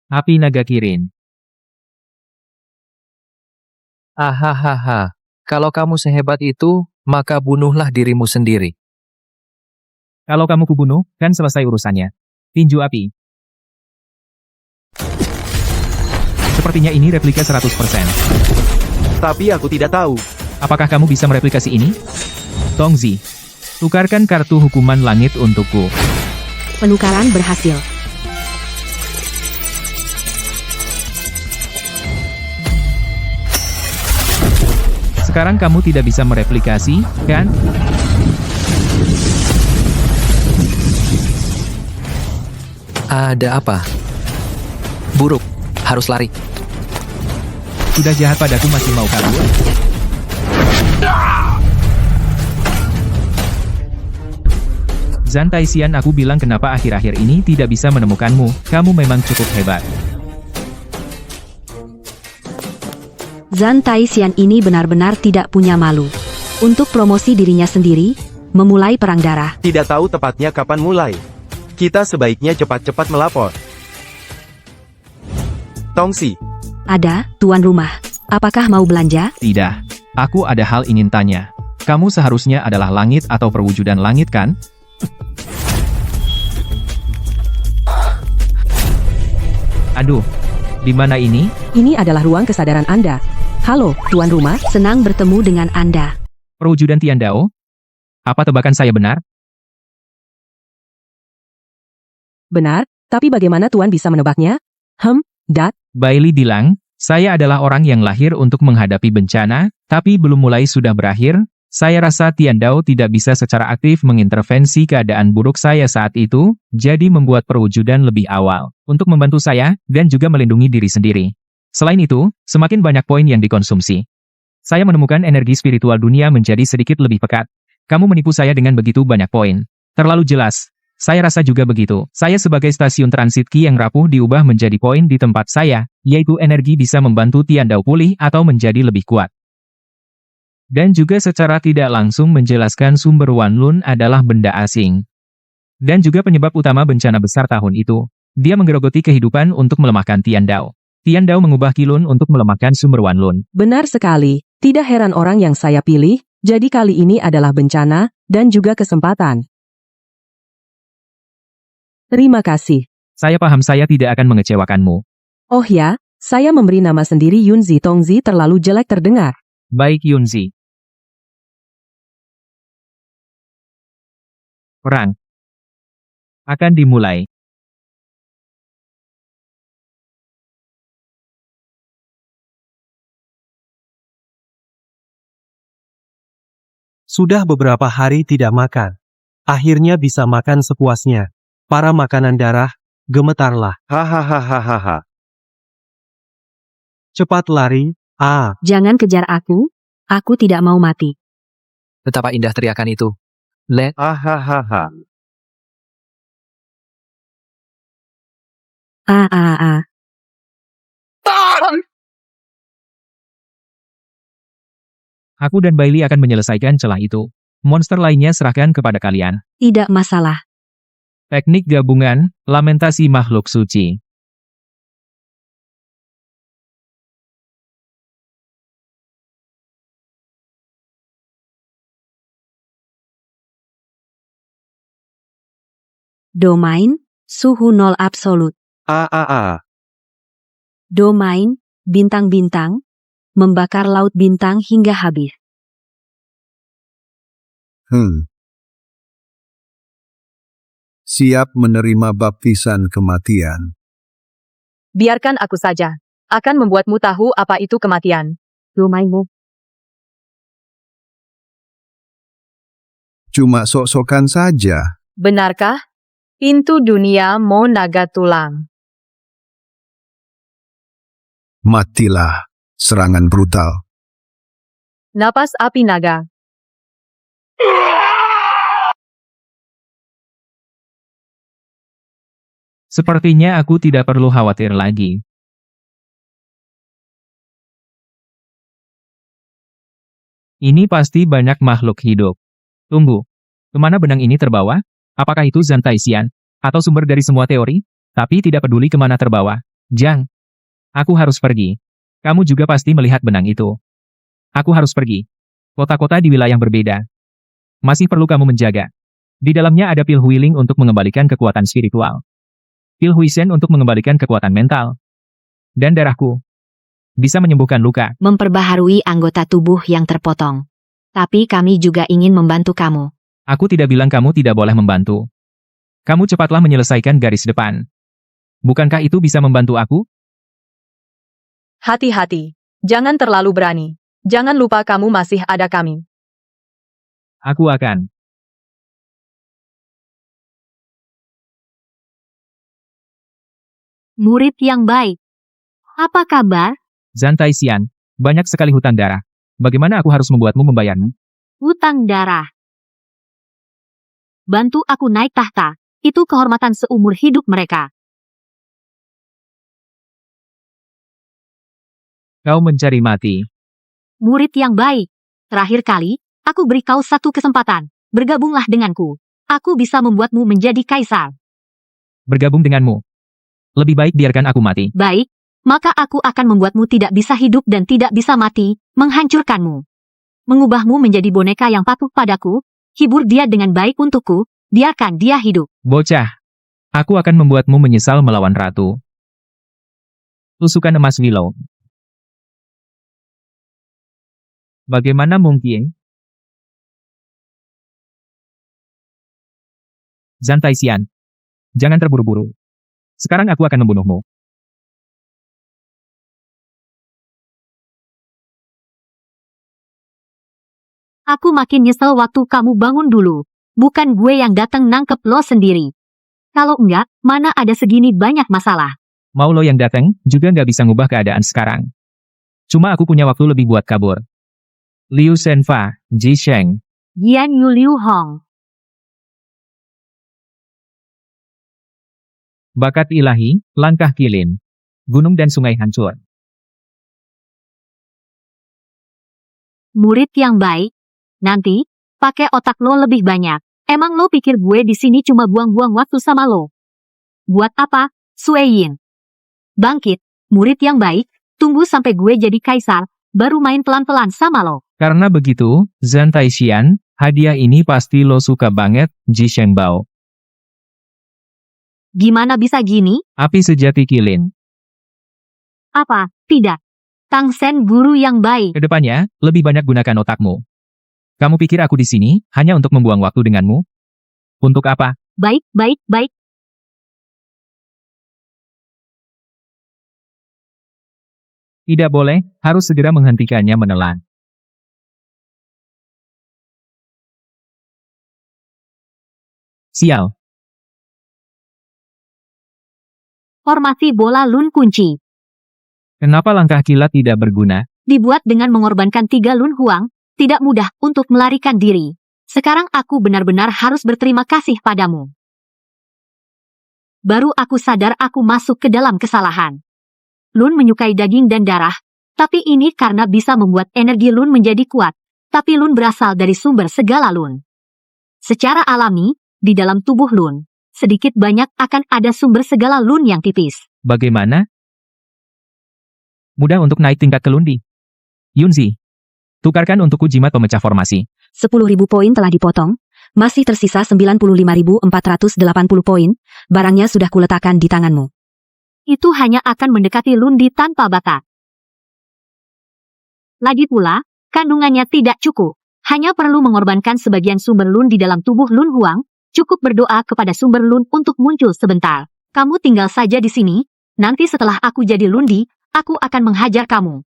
Api naga kirin. Ahahaha, kalau kamu sehebat itu, maka bunuhlah dirimu sendiri. Kalau kamu kubunuh, kan selesai urusannya. Tinju api. Sepertinya ini replika 100%. Tapi aku tidak tahu. Apakah kamu bisa mereplikasi ini? Tongzi, tukarkan kartu hukuman langit untukku. Penukaran berhasil. Sekarang kamu tidak bisa mereplikasi, kan? Ada apa? Buruk, harus lari. Sudah jahat padaku masih mau kabur? Zhan Taixian, aku bilang kenapa akhir-akhir ini tidak bisa menemukanmu, kamu memang cukup hebat. Zhan Taixian ini benar-benar tidak punya malu. Untuk promosi dirinya sendiri, memulai perang darah. Tidak tahu tepatnya kapan mulai. Kita sebaiknya cepat-cepat melapor. Tongsi. Ada, tuan rumah. Apakah mau belanja? Tidak. Aku ada hal ingin tanya. Kamu seharusnya adalah langit atau perwujudan langit kan? Aduh, di mana ini? Ini adalah ruang kesadaran Anda. Halo, tuan rumah. Senang bertemu dengan Anda. Perwujudan Tiandao? Apa tebakan saya benar? Benar, tapi bagaimana tuan bisa menebaknya? Bailey bilang, saya adalah orang yang lahir untuk menghadapi bencana, tapi belum mulai sudah berakhir. Saya rasa Tiandao tidak bisa secara aktif mengintervensi keadaan buruk saya saat itu, jadi membuat perwujudan lebih awal, untuk membantu saya, dan juga melindungi diri sendiri. Selain itu, semakin banyak poin yang dikonsumsi. Saya menemukan energi spiritual dunia menjadi sedikit lebih pekat. Kamu menipu saya dengan begitu banyak poin. Terlalu jelas. Saya rasa juga begitu. Saya sebagai stasiun transit Qi yang rapuh diubah menjadi poin di tempat saya, yaitu energi bisa membantu Tiandao pulih atau menjadi lebih kuat. Dan juga secara tidak langsung menjelaskan sumber Wanlun adalah benda asing. Dan juga penyebab utama bencana besar tahun itu. Dia menggerogoti kehidupan untuk melemahkan Tiandao. Tian Dao mengubah Qilun untuk melemahkan sumber Wanlun. Benar sekali, tidak heran orang yang saya pilih, jadi kali ini adalah bencana, dan juga kesempatan. Terima kasih. Saya paham saya tidak akan mengecewakanmu. Oh ya, saya memberi nama sendiri Yunzi Tongzi terlalu jelek terdengar. Baik Yunzi. Perang akan dimulai. Sudah beberapa hari tidak makan. Akhirnya bisa makan sepuasnya. Para makanan darah, gemetarlah. Hahaha. Cepat lari, Jangan kejar aku tidak mau mati. Betapa indah teriakan itu. Let Hahaha. Aku dan Bailey akan menyelesaikan celah itu. Monster lainnya serahkan kepada kalian. Tidak masalah. Teknik gabungan, lamentasi makhluk suci. Domain, suhu 0 absolut. Domain, bintang-bintang, membakar laut bintang hingga habis. Siap menerima baptisan kematian. Biarkan aku saja. Akan membuatmu tahu apa itu kematian. Domainmu. Cuma sok-sokan saja. Benarkah? Pintu dunia mau naga tulang. Matilah. Serangan brutal. Napas api naga. Sepertinya aku tidak perlu khawatir lagi. Ini pasti banyak makhluk hidup. Tunggu. Kemana benang ini terbawa? Apakah itu Zantaisian? Atau sumber dari semua teori? Tapi tidak peduli kemana terbawa. Jang. Aku harus pergi. Kamu juga pasti melihat benang itu. Aku harus pergi. Kota-kota di wilayah berbeda. Masih perlu kamu menjaga. Di dalamnya ada pil Huiling untuk mengembalikan kekuatan spiritual. Pil Huisen untuk mengembalikan kekuatan mental. Dan darahku bisa menyembuhkan luka. Memperbaharui anggota tubuh yang terpotong. Tapi kami juga ingin membantu kamu. Aku tidak bilang kamu tidak boleh membantu. Kamu cepatlah menyelesaikan garis depan. Bukankah itu bisa membantu aku? Hati-hati. Jangan terlalu berani. Jangan lupa kamu masih ada kami. Aku akan. Murid yang baik. Apa kabar? Zantaisian, banyak sekali hutang darah. Bagaimana aku harus membuatmu membayarmu? Hutang darah. Bantu aku naik tahta. Itu kehormatan seumur hidup mereka. Kau mencari mati. Murid yang baik. Terakhir kali, aku beri kau satu kesempatan. Bergabunglah denganku. Aku bisa membuatmu menjadi kaisar. Bergabung denganmu. Lebih baik biarkan aku mati. Baik, maka aku akan membuatmu tidak bisa hidup dan tidak bisa mati, menghancurkanmu. Mengubahmu menjadi boneka yang patuh padaku, hibur dia dengan baik untukku, biarkan dia hidup. Bocah. Aku akan membuatmu menyesal melawan ratu. Tusukan emas Willow. Bagaimana mungkin? Zantaisian. Jangan terburu-buru. Sekarang aku akan membunuhmu. Aku makin nyesel waktu kamu bangun dulu. Bukan gue yang datang nangkep lo sendiri. Kalau enggak, mana ada segini banyak masalah. Mau lo yang datang, juga nggak bisa ngubah keadaan sekarang. Cuma aku punya waktu lebih buat kabur. Liu Shenfa, Ji Sheng. Yan Yu Liu Hong. Bakat ilahi, langkah kilin. Gunung dan sungai hancur. Murid yang baik. Nanti, pakai otak lo lebih banyak. Emang lo pikir gue di sini cuma buang-buang waktu sama lo? Buat apa, Sui Yin? Bangkit, Murid yang baik, tunggu sampai gue jadi kaisar, baru main pelan-pelan sama lo. Karena begitu, Zhan Taixian, hadiah ini pasti lo suka banget, Ji Shengbao. Gimana bisa gini? Api sejati Kilin. Apa? Tidak. Tang Sen guru yang baik. Kedepannya, lebih banyak gunakan otakmu. Kamu pikir aku di sini, hanya untuk membuang waktu denganmu? Untuk apa? Baik, baik, baik. Tidak boleh, harus segera menghentikannya menelan. Sial. Formasi bola Lun kunci. Kenapa langkah kilat tidak berguna? Dibuat dengan mengorbankan 3 Lun Huang, tidak mudah untuk melarikan diri. Sekarang aku benar-benar harus berterima kasih padamu. Baru aku sadar aku masuk ke dalam kesalahan. Lun menyukai daging dan darah, tapi ini karena bisa membuat energi Lun menjadi kuat. Tapi Lun berasal dari sumber segala Lun. Secara alami, di dalam tubuh Lun, sedikit banyak akan ada sumber segala Lun yang tipis. Bagaimana? Mudah untuk naik tingkat ke Lundi. Yunzi, tukarkan untukku jimat pemecah formasi. 10.000 poin telah dipotong, masih tersisa 95.480 poin, barangnya sudah kuletakkan di tanganmu. Itu hanya akan mendekati Lundi tanpa bakat. Lagi pula, kandungannya tidak cukup. Hanya perlu mengorbankan sebagian sumber Lun di dalam tubuh Lun Huang, cukup berdoa kepada sumber Lun untuk muncul sebentar. Kamu tinggal saja di sini, nanti setelah aku jadi Lundi, aku akan menghajar kamu.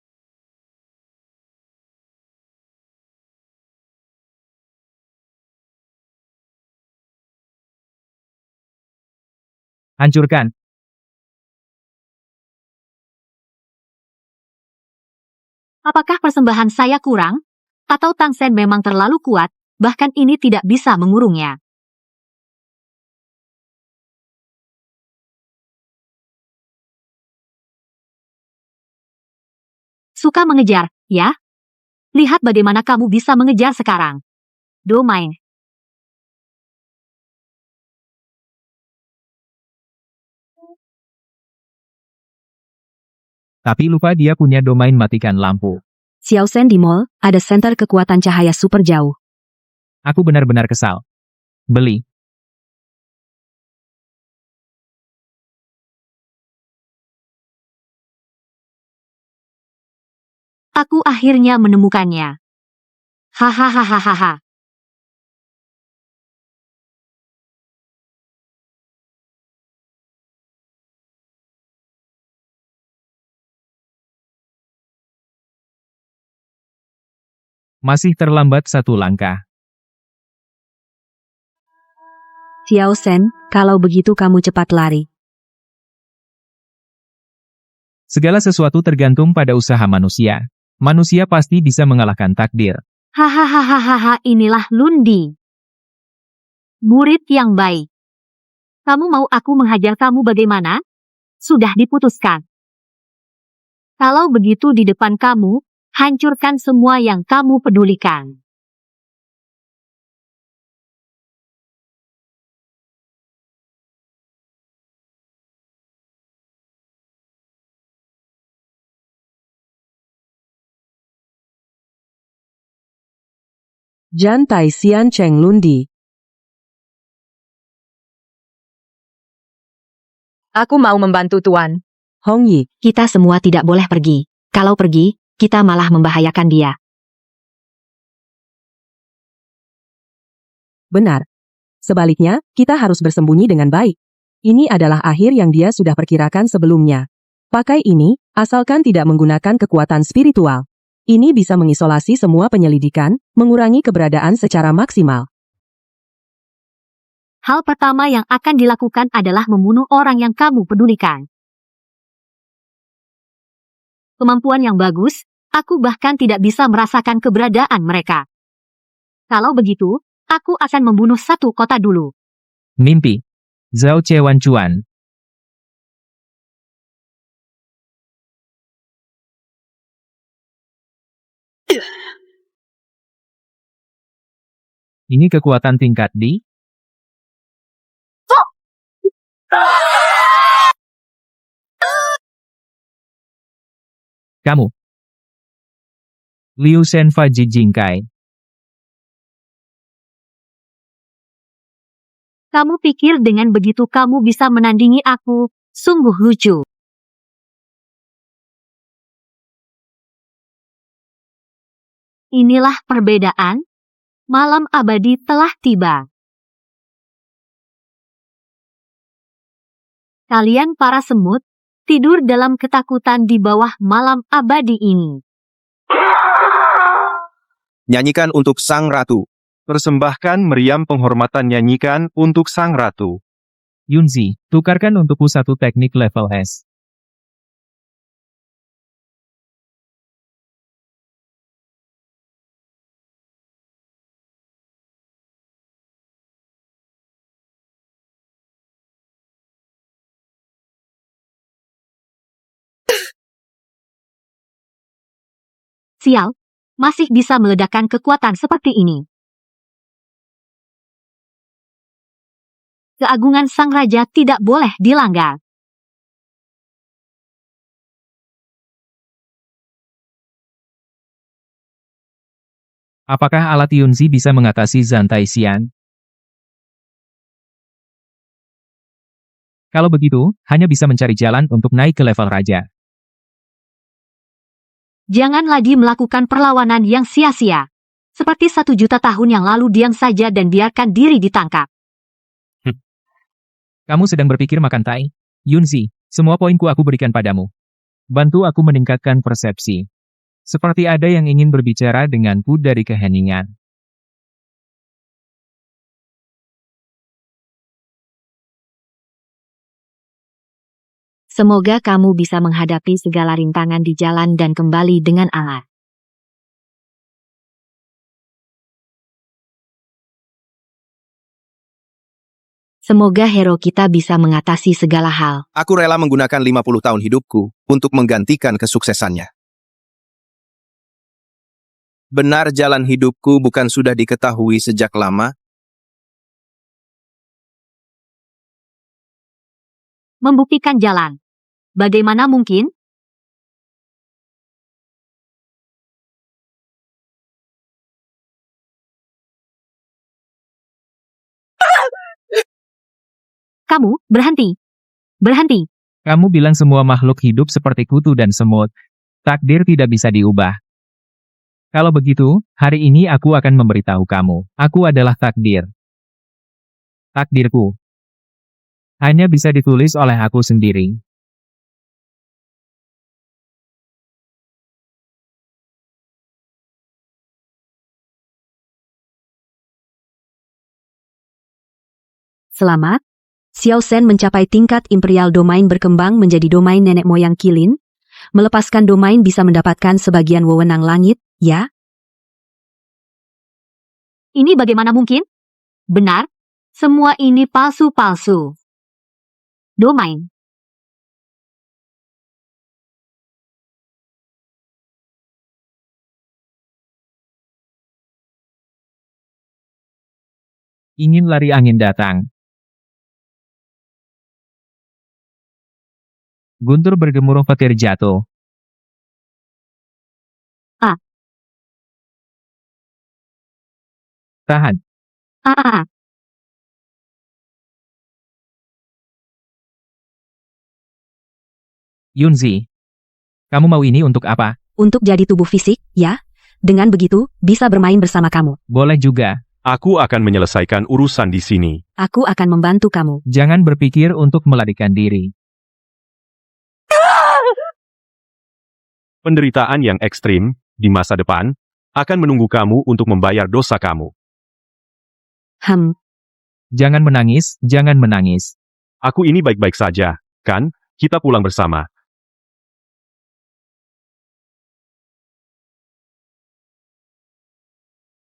Hancurkan. Apakah persembahan saya kurang? Atau Tang Sen memang terlalu kuat, bahkan ini tidak bisa mengurungnya? Suka mengejar, ya? Lihat bagaimana kamu bisa mengejar sekarang. Domain. Tapi lupa dia punya domain matikan lampu. Xiao Shen di mall, ada senter kekuatan cahaya super jauh. Aku benar-benar kesal. Beli. Aku akhirnya menemukannya. Hahaha. Masih terlambat 1 langkah. Xiao Shen, kalau begitu kamu cepat lari. Segala sesuatu tergantung pada usaha manusia. Manusia pasti bisa mengalahkan takdir. Hahaha, inilah Lundi. Murid yang baik. Kamu mau aku menghajar kamu bagaimana? Sudah diputuskan. Kalau begitu di depan kamu, hancurkan semua yang kamu pedulikan. Zhan Taixian Cheng Lundi. Aku mau membantu Tuan. Hong Yi, kita semua tidak boleh pergi. Kalau pergi, kita malah membahayakan dia. Benar. Sebaliknya, kita harus bersembunyi dengan baik. Ini adalah akhir yang dia sudah perkirakan sebelumnya. Pakai ini, asalkan tidak menggunakan kekuatan spiritual. Ini bisa mengisolasi semua penyelidikan, mengurangi keberadaan secara maksimal. Hal pertama yang akan dilakukan adalah membunuh orang yang kamu pedulikan. Kemampuan yang bagus, aku bahkan tidak bisa merasakan keberadaan mereka. Kalau begitu, aku akan membunuh 1 kota dulu. Mimpi. Zhao Chewan Chuan. Ini kekuatan tingkat D? Kamu. Liu Shenfa Jijingkai. Kamu pikir dengan begitu kamu bisa menandingi aku? Sungguh lucu. Inilah perbedaan. Malam abadi telah tiba. Kalian para semut, tidur dalam ketakutan di bawah malam abadi ini. Nyanyikan untuk Sang Ratu. Persembahkan meriam penghormatan nyanyikan untuk Sang Ratu. Yunzi, tukarkan untukku satu teknik level S. Sial, masih bisa meledakkan kekuatan seperti ini. Keagungan sang raja tidak boleh dilanggar. Apakah alat Yunzi bisa mengatasi Zantai Xian? Kalau begitu, hanya bisa mencari jalan untuk naik ke level raja. Jangan lagi melakukan perlawanan yang sia-sia. Seperti 1 juta tahun yang lalu diam saja dan biarkan diri ditangkap. Kamu sedang berpikir makan tai? Yunzi, semua poinku aku berikan padamu. Bantu aku meningkatkan persepsi. Seperti ada yang ingin berbicara denganku dari keheningan. Semoga kamu bisa menghadapi segala rintangan di jalan dan kembali dengan alat. Semoga hero kita bisa mengatasi segala hal. Aku rela menggunakan 50 tahun hidupku untuk menggantikan kesuksesannya. Benar jalan hidupku bukan sudah diketahui sejak lama? Membuktikan jalan. Bagaimana mungkin? Kamu, berhenti. Berhenti. Kamu bilang semua makhluk hidup seperti kutu dan semut. Takdir tidak bisa diubah. Kalau begitu, hari ini aku akan memberitahu kamu. Aku adalah takdir. Takdirku hanya bisa ditulis oleh aku sendiri. Selamat. Xiao Shen mencapai tingkat imperial domain berkembang menjadi domain nenek moyang Qilin. Melepaskan domain bisa mendapatkan sebagian wewenang langit, ya? Ini bagaimana mungkin? Benar, semua ini palsu-palsu. Domain. Ingin lari angin datang. Guntur bergemuruh petir jatuh. Ah. Tahan. Ah. Yunzi, kamu mau ini untuk apa? Untuk jadi tubuh fisik, ya? Dengan begitu, bisa bermain bersama kamu. Boleh juga. Aku akan menyelesaikan urusan di sini. Aku akan membantu kamu. Jangan berpikir untuk melarikan diri. Penderitaan yang ekstrim, di masa depan, akan menunggu kamu untuk membayar dosa kamu. Jangan menangis, jangan menangis. Aku ini baik-baik saja, kan? Kita pulang bersama.